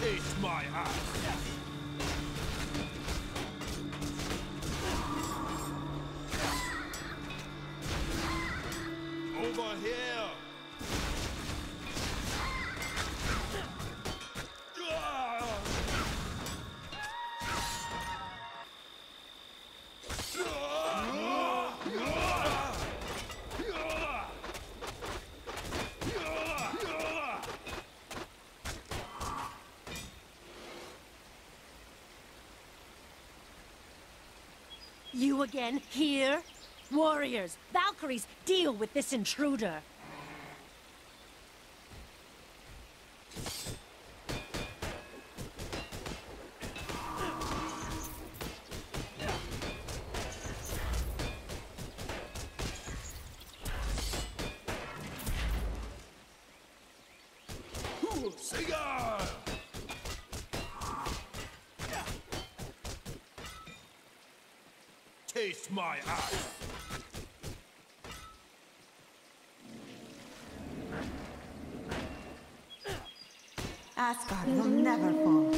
Taste my ass! Over here! You again here? Warriors, Valkyries, deal with this intruder. Taste my ass! Asgard will never fall.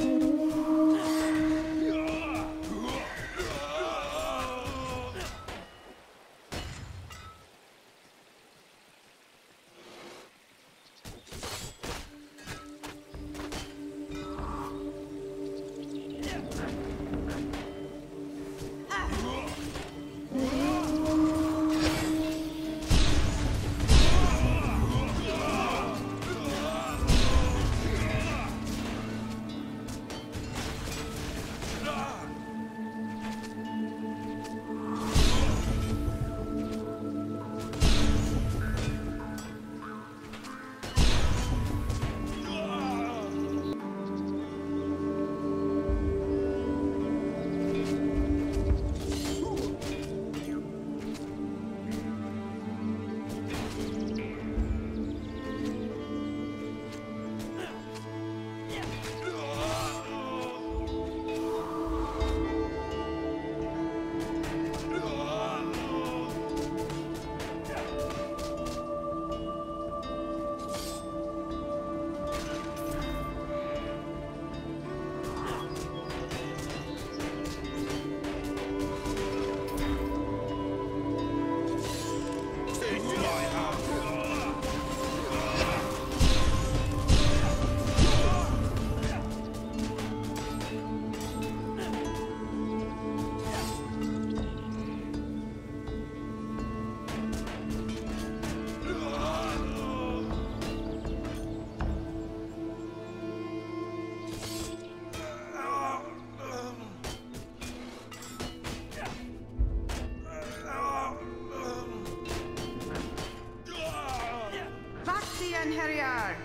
igen, herrar!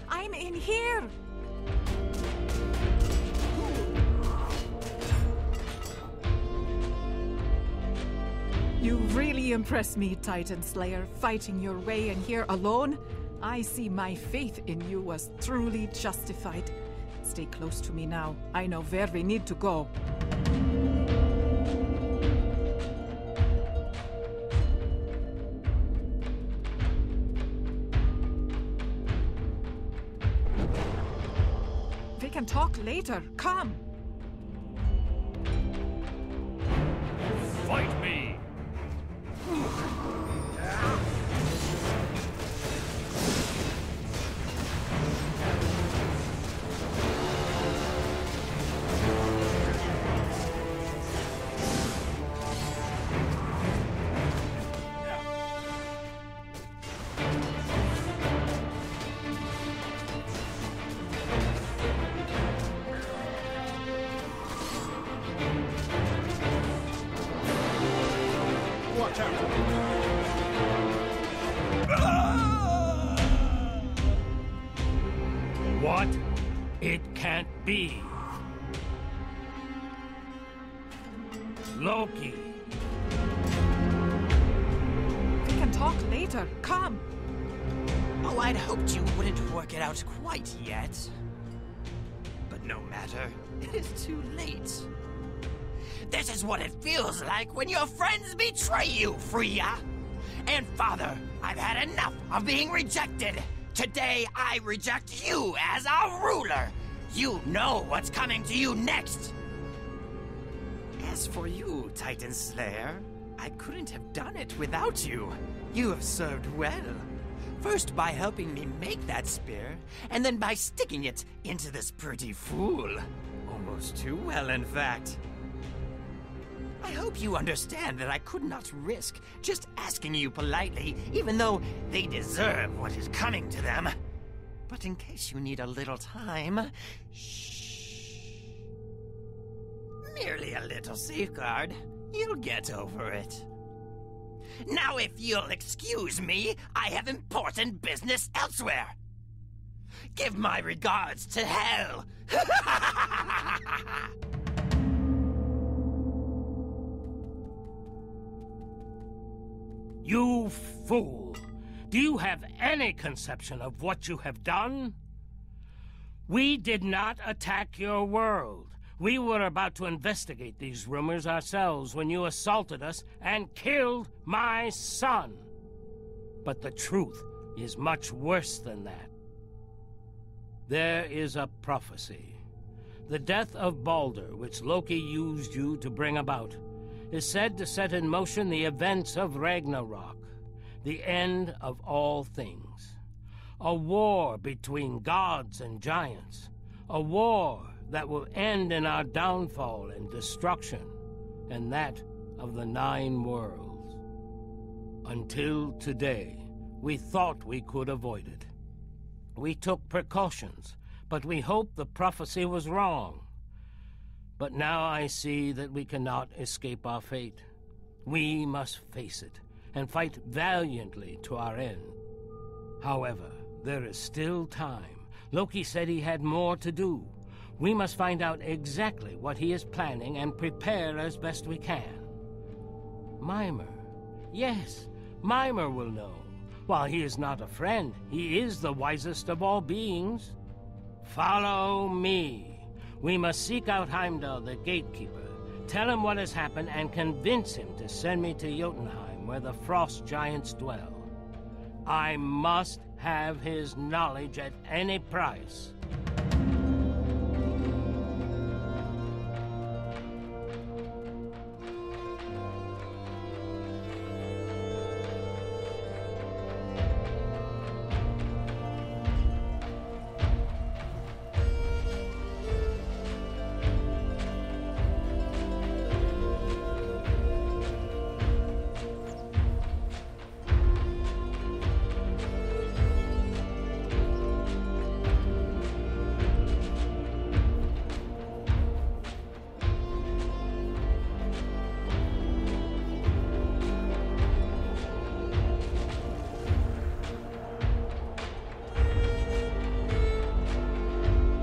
I'm in here! You really impress me, Titan Slayer, fighting your way in here alone. I see my faith in you was truly justified. Stay close to me now. I know where we need to go. We can talk later. Come! Fight me! What? It can't be. Loki. We can talk later. Come! Oh, I'd hoped you wouldn't work it out quite yet. But no matter, it is too late. This is what it feels like when your friends betray you, Freya. And Father, I've had enough of being rejected. Today, I reject you as our ruler. You know what's coming to you next. As for you, Titan Slayer, I couldn't have done it without you. You have served well. First by helping me make that spear, and then by sticking it into this pretty fool. Almost too well, in fact. I hope you understand that I could not risk just asking you politely, even though they deserve what is coming to them. But in case you need a little time, shh. Merely a little safeguard. You'll get over it. Now if you'll excuse me, I have important business elsewhere. Give my regards to hell. You fool! Do you have any conception of what you have done? We did not attack your world. We were about to investigate these rumors ourselves when you assaulted us and killed my son. But the truth is much worse than that. There is a prophecy. The death of Balder, which Loki used you to bring about, is said to set in motion the events of Ragnarök, the end of all things. A war between gods and giants. A war that will end in our downfall and destruction, and that of the 9 worlds. Until today, we thought we could avoid it. We took precautions, but we hoped the prophecy was wrong. But now I see that we cannot escape our fate. We must face it and fight valiantly to our end. However, there is still time. Loki said he had more to do. We must find out exactly what he is planning and prepare as best we can. Mimer. Yes, Mimer will know. While he is not a friend, he is the wisest of all beings. Follow me. We must seek out Heimdall, the gatekeeper, tell him what has happened, and convince him to send me to Jotunheim, where the frost giants dwell. I must have his knowledge at any price.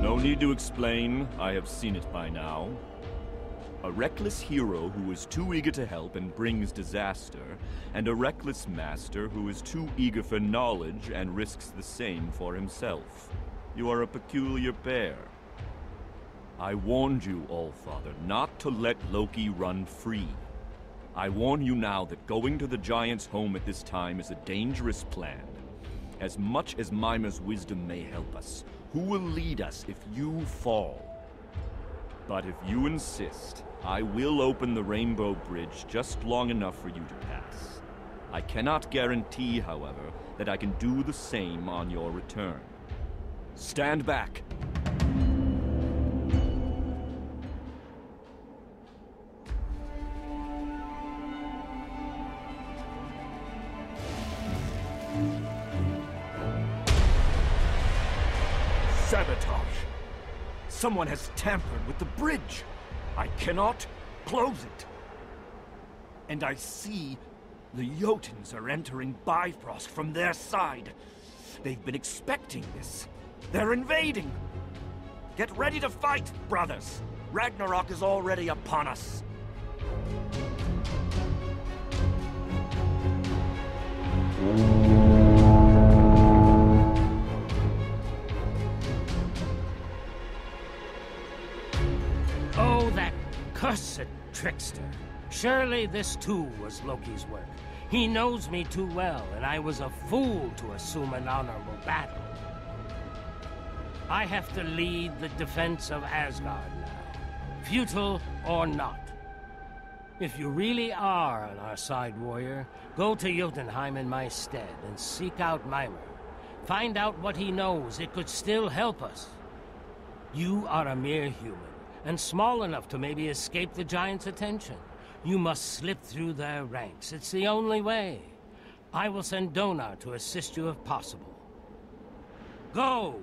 No need to explain, I have seen it by now. A reckless hero who is too eager to help and brings disaster, and a reckless master who is too eager for knowledge and risks the same for himself. You are a peculiar pair. I warned you, Allfather, not to let Loki run free. I warn you now that going to the giant's home at this time is a dangerous plan. As much as Mimer's wisdom may help us, who will lead us if you fall? But if you insist, I will open the Rainbow Bridge just long enough for you to pass. I cannot guarantee, however, that I can do the same on your return. Stand back! Sabotage! Someone has tampered with the bridge! I cannot close it! And I see the Jotuns are entering Bifrost from their side. They've been expecting this. They're invading! Get ready to fight, brothers! Ragnarök is already upon us. Oh, that cursed trickster. Surely this too was Loki's work. He knows me too well, and I was a fool to assume an honorable battle. I have to lead the defense of Asgard now, futile or not. If you really are on our side, warrior, go to Jotunheim in my stead and seek out Mimer. Find out what he knows. It could still help us. You are a mere human, and small enough to maybe escape the giant's attention. You must slip through their ranks. It's the only way. I will send Donar to assist you if possible. Go!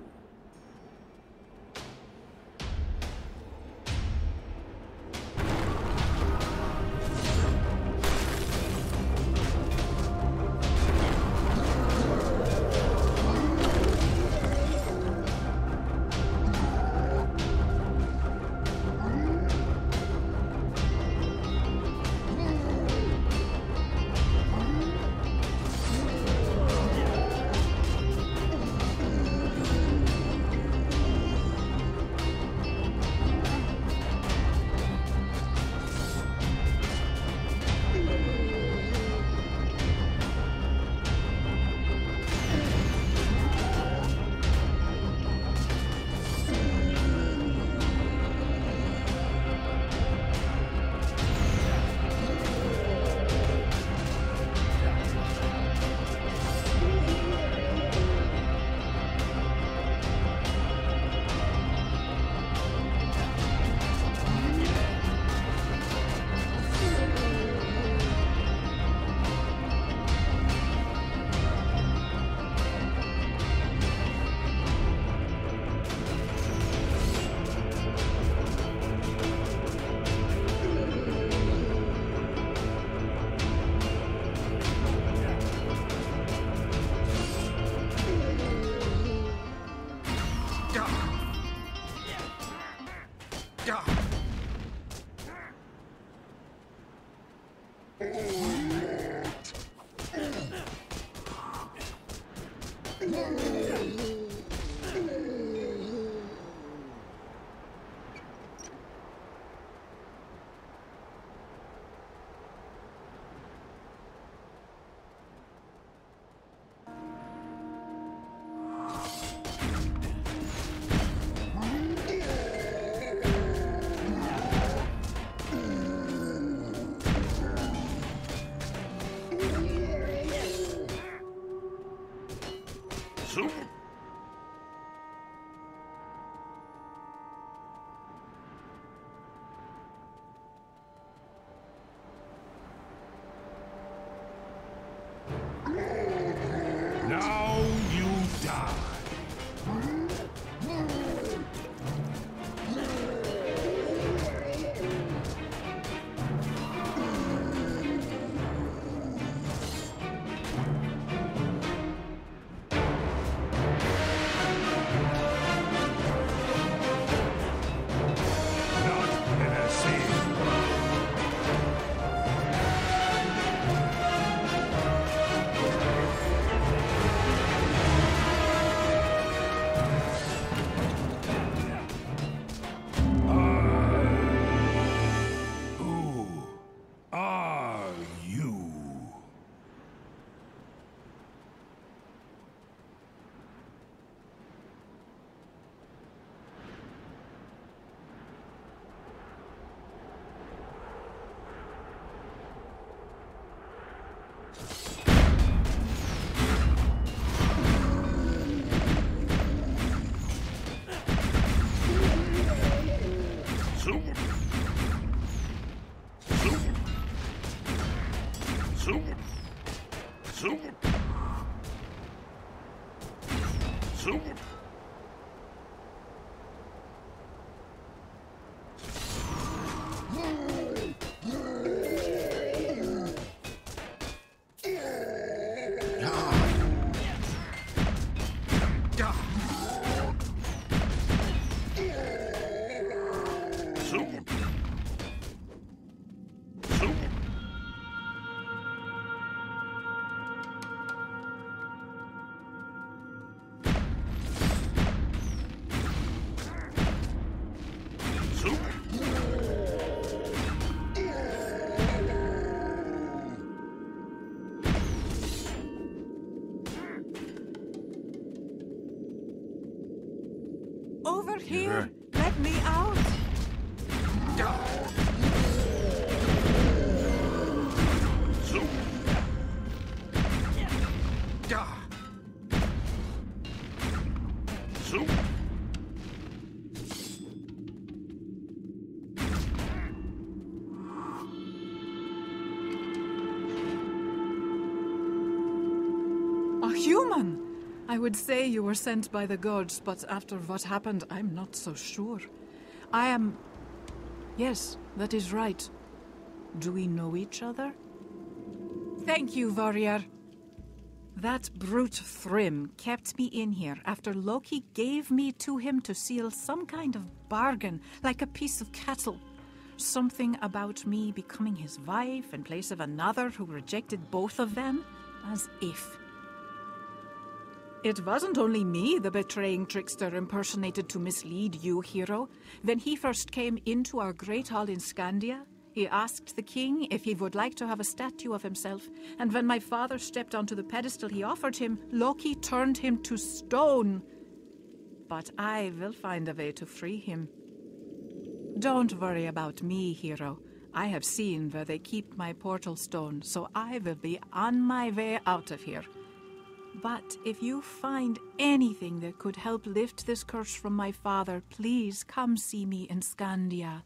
Now you die. Over here! Let me out! woman. I would say you were sent by the gods, but after what happened, I'm not so sure. I am... Yes, that is right. Do we know each other? Thank you, warrior. That brute Thrym kept me in here after Loki gave me to him to seal some kind of bargain, like a piece of cattle. Something about me becoming his wife in place of another who rejected both of them, as if. It wasn't only me the betraying trickster impersonated to mislead you, hero. When he first came into our great hall in Scandia, he asked the king if he would like to have a statue of himself, and when my father stepped onto the pedestal he offered him, Loki turned him to stone. But I will find a way to free him. Don't worry about me, hero. I have seen where they keep my portal stone, so I will be on my way out of here. But if you find anything that could help lift this curse from my father, please come see me in Scandia.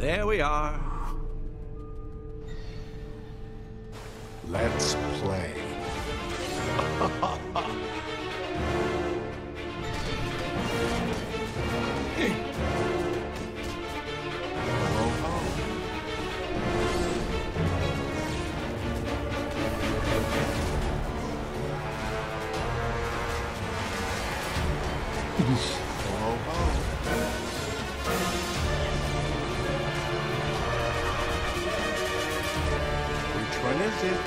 there we are. Let's play. Which one is it?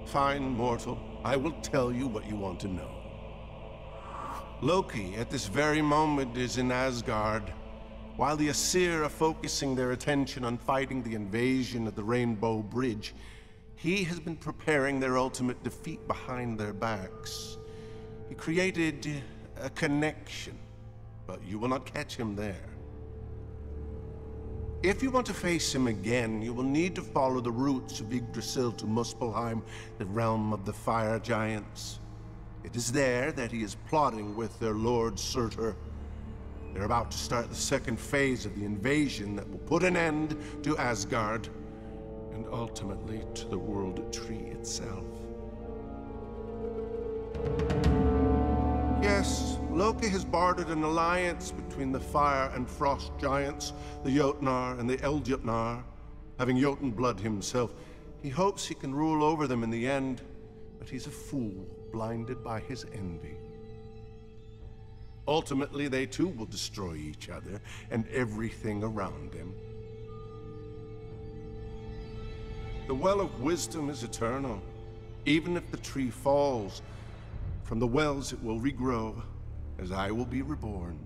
Fine mortal, I will tell you what you want to know. Loki, at this very moment, is in Asgard. While the Aesir are focusing their attention on fighting the invasion of the Rainbow Bridge, he has been preparing their ultimate defeat behind their backs. He created a connection, but you will not catch him there. If you want to face him again, you will need to follow the routes of Yggdrasil to Muspelheim, the realm of the fire giants. It is there that he is plotting with their lord Surtur. They're about to start the second phase of the invasion that will put an end to Asgard, and ultimately to the world tree itself. Yes, Loki has bartered an alliance between the fire and frost giants, the Jotnar and the Eldjotnar. Having Jotun blood himself, he hopes he can rule over them in the end, but he's a fool, blinded by his envy. Ultimately, they too will destroy each other and everything around them. The Well of Wisdom is eternal. Even if the tree falls, from the wells it will regrow, as I will be reborn.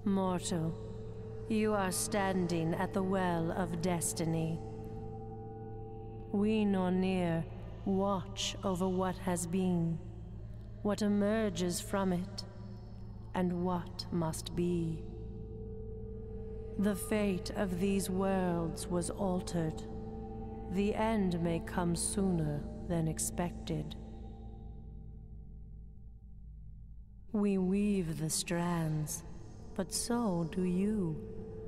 Mortal, you are standing at the well of destiny. We Nornir watch over what has been, what emerges from it, and what must be. The fate of these worlds was altered. The end may come sooner than expected. We weave the strands, but so do you.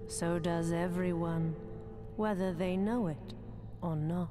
So does everyone, whether they know it or not.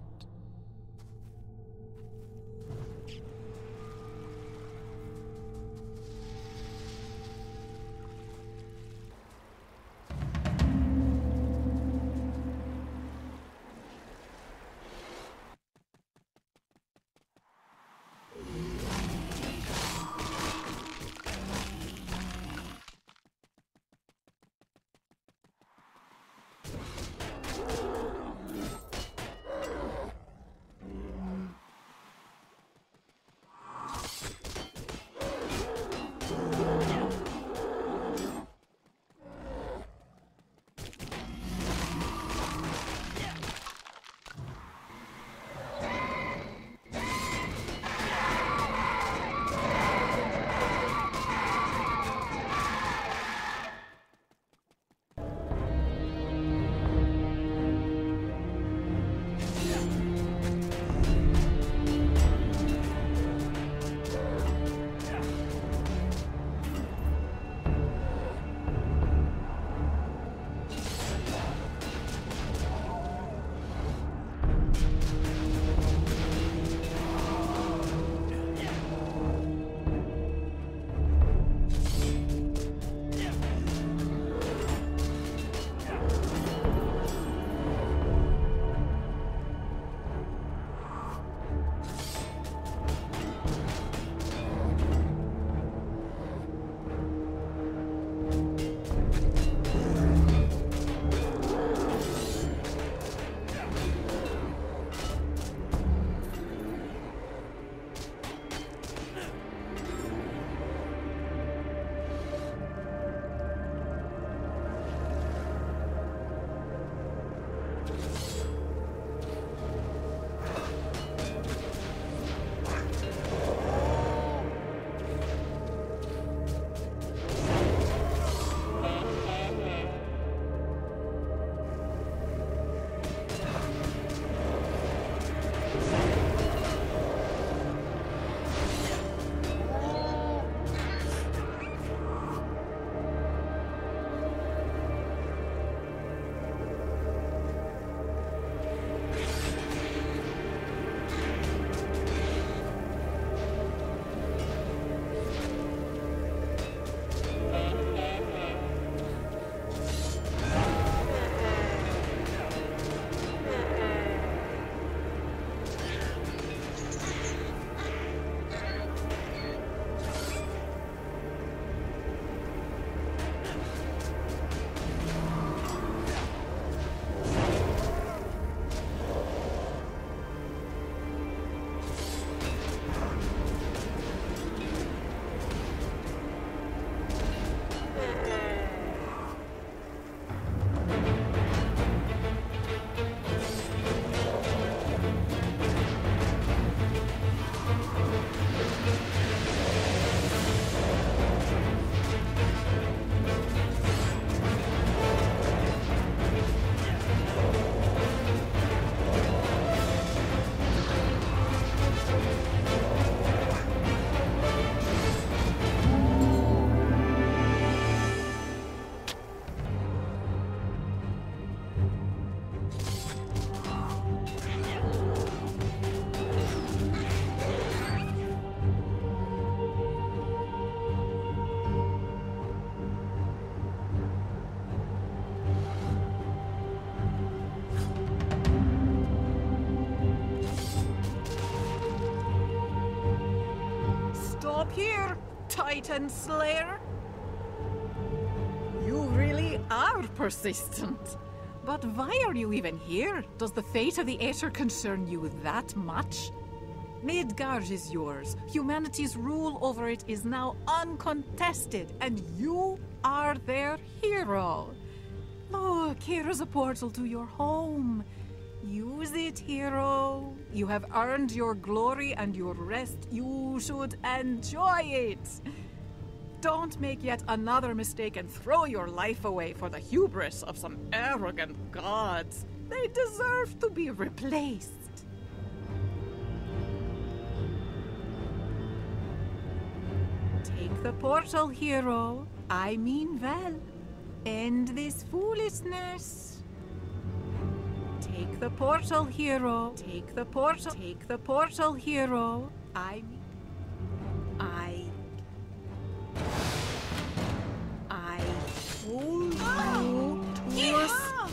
up here, Titan Slayer. You really are persistent. But why are you even here? Does the fate of the Aether concern you that much? Midgard is yours. Humanity's rule over it is now uncontested, and you are their hero. Look, here is a portal to your home. Use it, hero. You have earned your glory and your rest. You should enjoy it. Don't make yet another mistake and throw your life away for the hubris of some arrogant gods. They deserve to be replaced. Take the portal, hero. I mean well. End this foolishness. Take the portal, hero. Take the portal. Take the portal, hero. I told you to stop.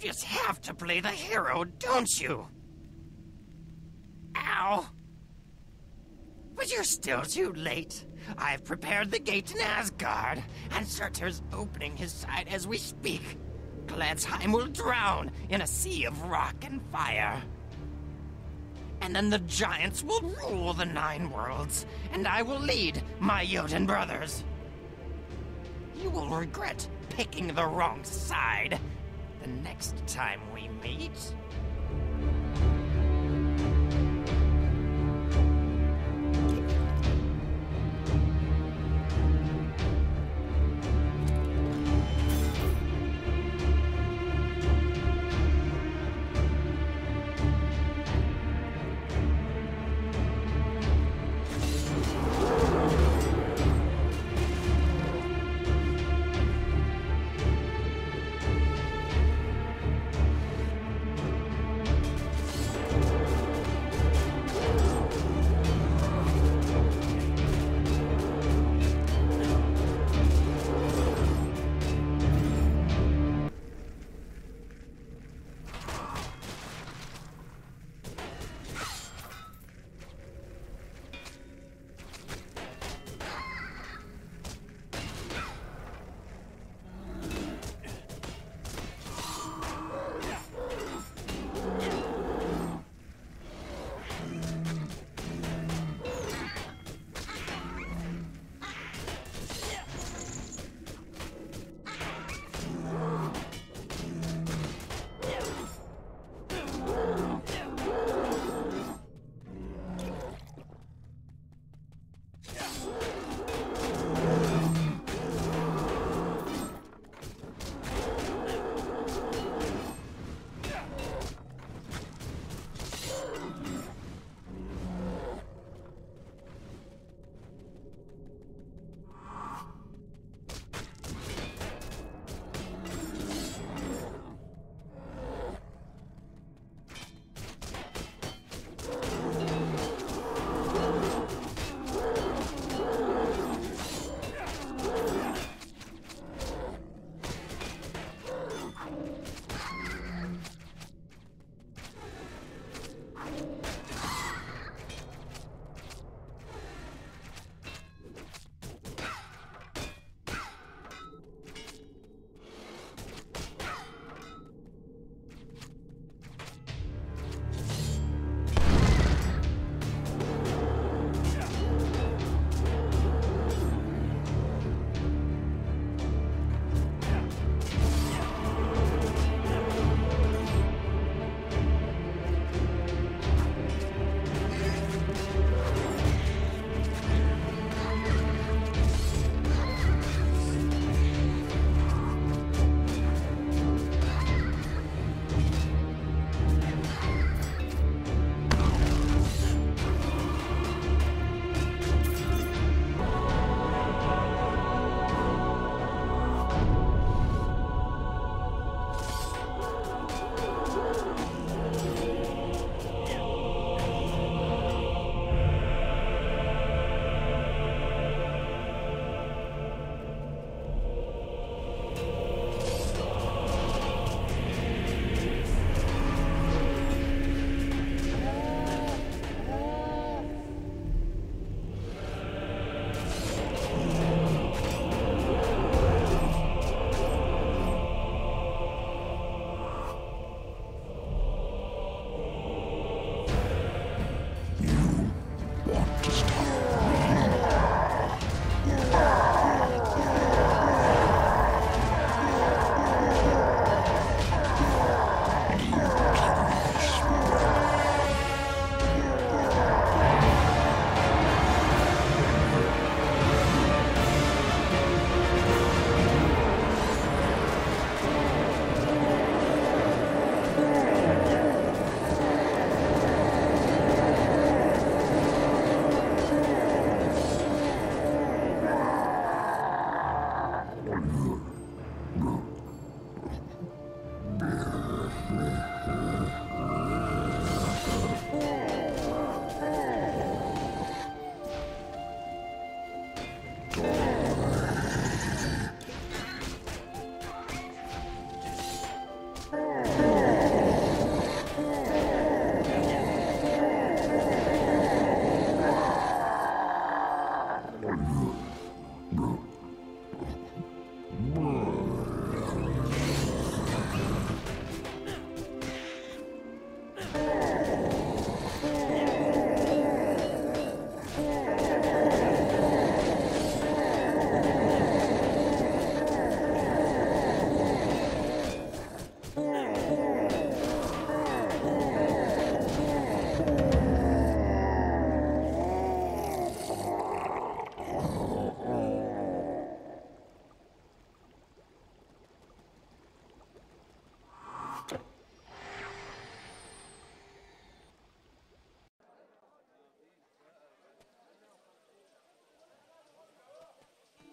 just have to play the hero, don't you? Ow. But you're still too late. I've prepared the gate to Asgard, and Surtur's opening his side as we speak. Gladsheim will drown in a sea of rock and fire. And then the giants will rule the 9 worlds, and I will lead my Jotun brothers. You will regret picking the wrong side the next time we meet.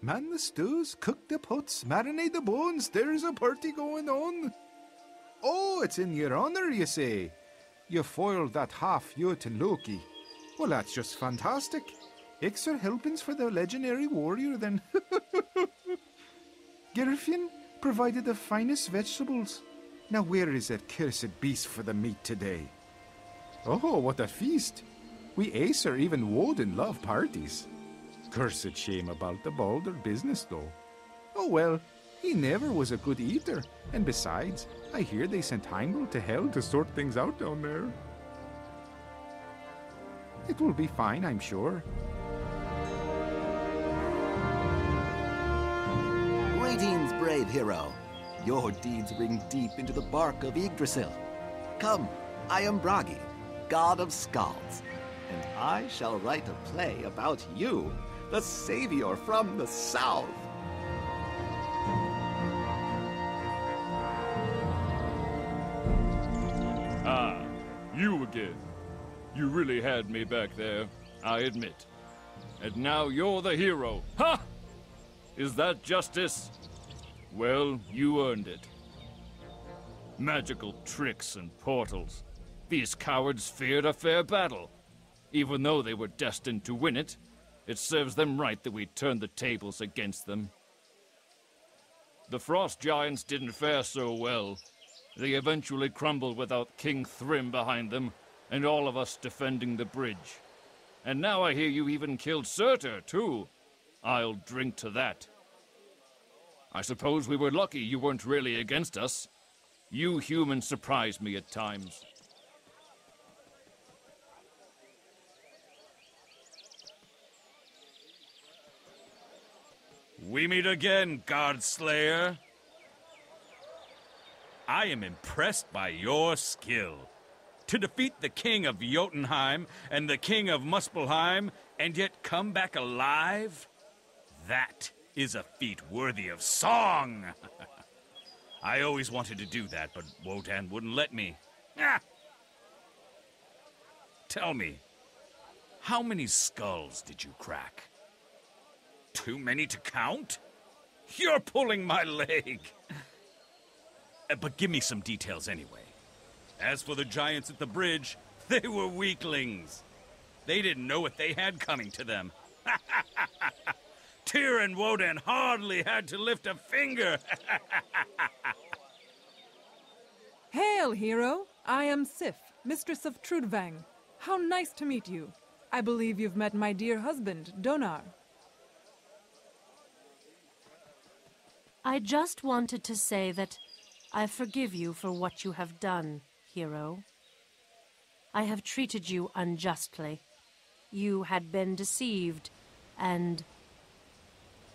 Man the stews, cook the pots, marinate the bones. There's a party going on. Oh, it's in your honor, you say? You foiled that half-Jotun Loki. Well, that's just fantastic. Extra helpings for the legendary warrior, then. Gerfian provided the finest vegetables. Now where is that cursed beast for the meat today? Oh, what a feast. We Acer, even Woden, love parties. Cursed shame about the Baldur business, though. Oh well, he never was a good eater. And besides, I hear they sent Heimdall to hell to sort things out down there. It will be fine, I'm sure. Greetings, brave hero. Your deeds ring deep into the bark of Yggdrasil. Come, I am Bragi, god of skalds, and I shall write a play about you, the savior from the south. Ah, you again. You really had me back there, I admit. And now you're the hero. Ha! Is that justice? Well, you earned it. Magical tricks and portals. These cowards feared a fair battle. Even though they were destined to win it, it serves them right that we turned the tables against them. The Frost Giants didn't fare so well. They eventually crumbled without King Thrym behind them, and all of us defending the bridge. And now I hear you even killed Surtur, too. I'll drink to that. I suppose we were lucky you weren't really against us. You humans surprise me at times. We meet again, Godslayer. I am impressed by your skill. To defeat the king of Jotunheim and the king of Muspelheim, and yet come back alive? That is a feat worthy of song! I always wanted to do that, but Wotan wouldn't let me. Ah! Tell me, how many skulls did you crack? Too many to count? You're pulling my leg! But give me some details anyway. As for the giants at the bridge, they were weaklings. They didn't know what they had coming to them. Tyr and Woden hardly had to lift a finger. Hail, hero! I am Sif, mistress of Trudvang. How nice to meet you. I believe you've met my dear husband, Donar. I just wanted to say that I forgive you for what you have done, hero. I have treated you unjustly. You had been deceived, and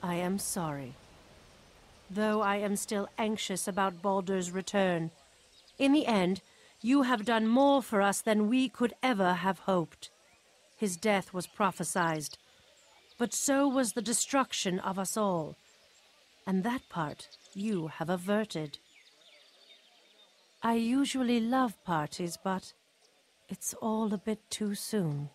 I am sorry. Though I am still anxious about Baldur's return, in the end, you have done more for us than we could ever have hoped. His death was prophesied, but so was the destruction of us all. And that part you have averted. I usually love parties, but it's all a bit too soon.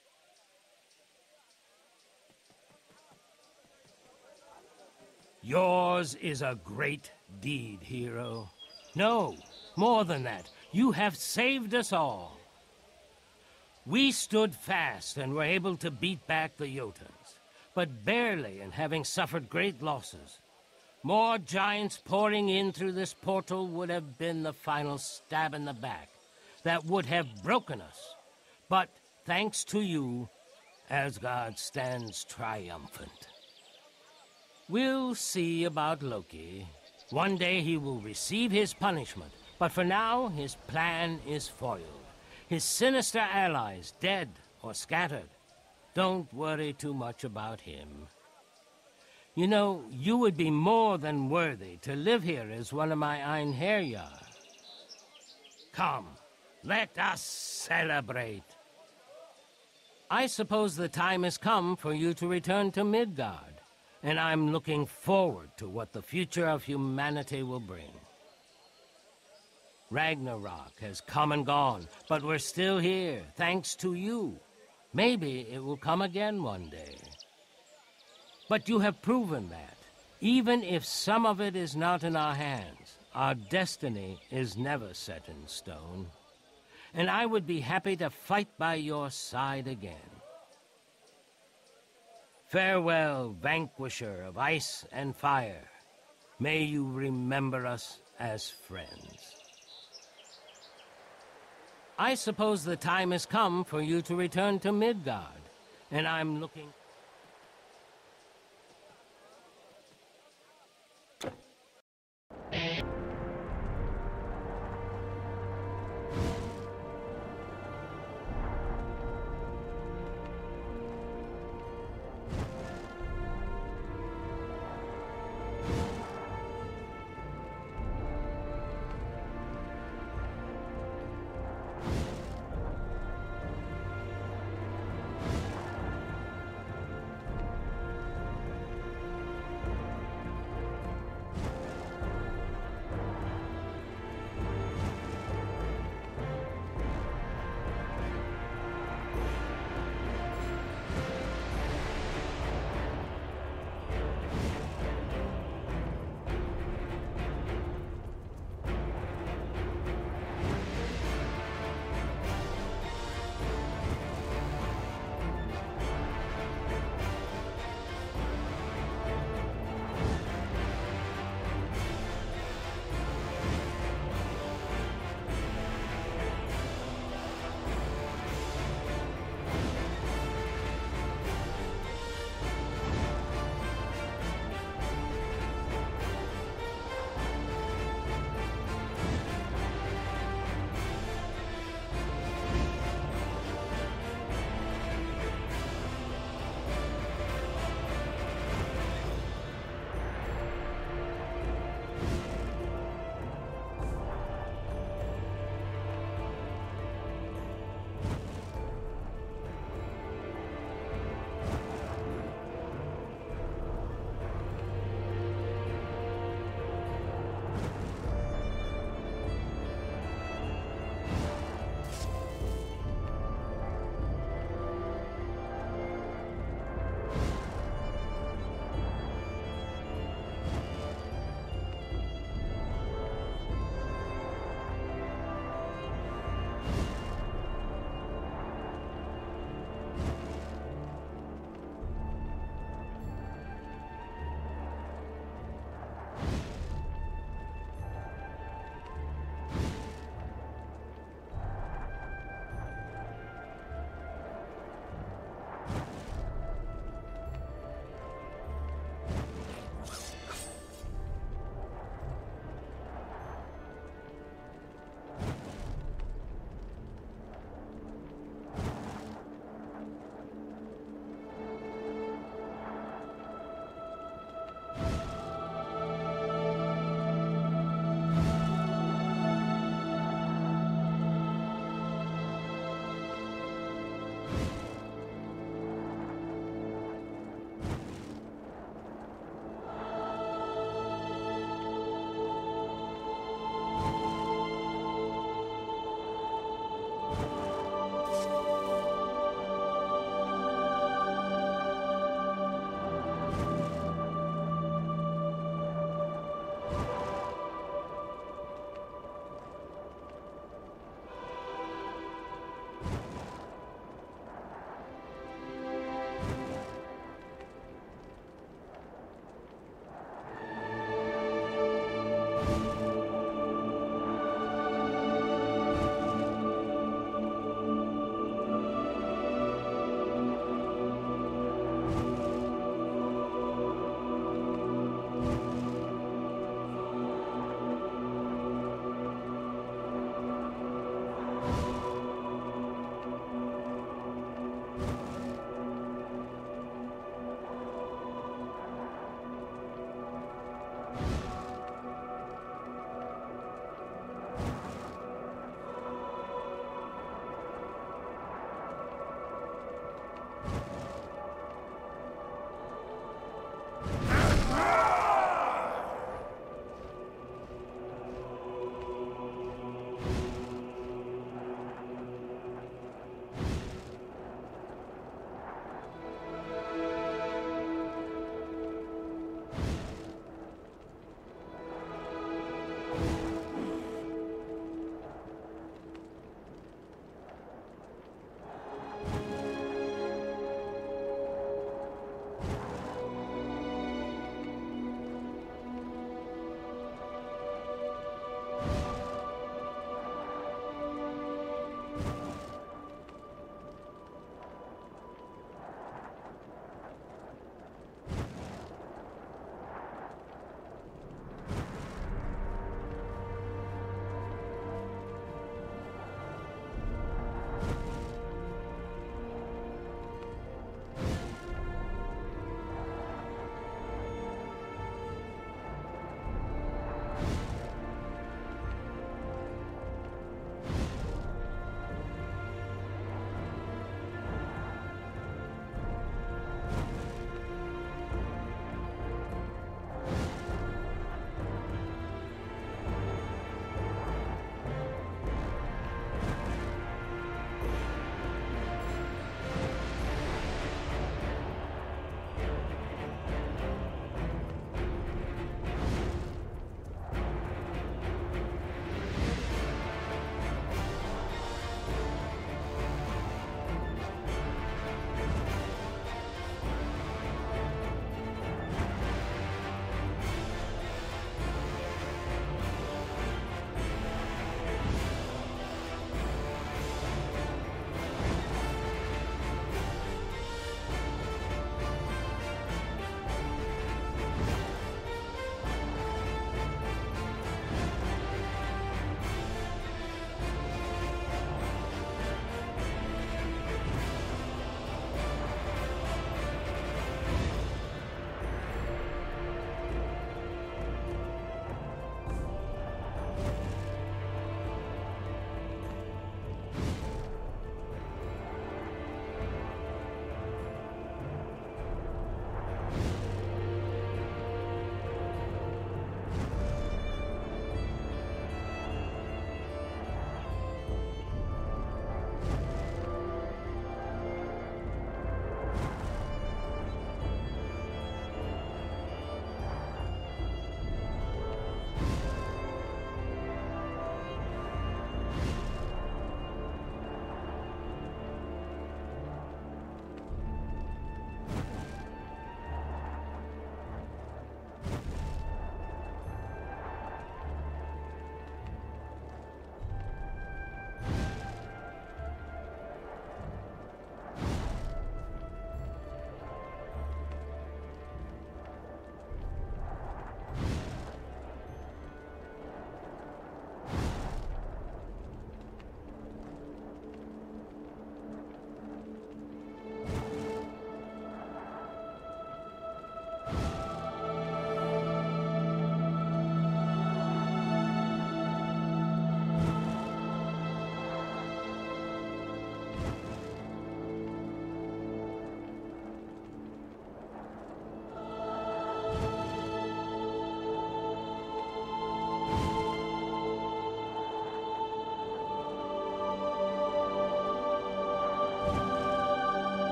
Yours is a great deed, hero. No, more than that. You have saved us all. We stood fast and were able to beat back the Jotuns, but barely, and having suffered great losses. More giants pouring in through this portal would have been the final stab in the back that would have broken us. But thanks to you, Asgard stands triumphant. We'll see about Loki. One day he will receive his punishment, but for now his plan is foiled. His sinister allies dead or scattered. Don't worry too much about him. You know, you would be more than worthy to live here as one of my Einherjar. Come, let us celebrate. I suppose the time has come for you to return to Midgard, and I'm looking forward to what the future of humanity will bring. Ragnarök has come and gone, but we're still here, thanks to you. Maybe it will come again one day. But you have proven that, Even if some of it is not in our hands, our destiny is never set in stone. And I would be happy to fight by your side again. Farewell, vanquisher of ice and fire. May you remember us as friends. I suppose the time has come for you to return to Midgard, and I'm looking...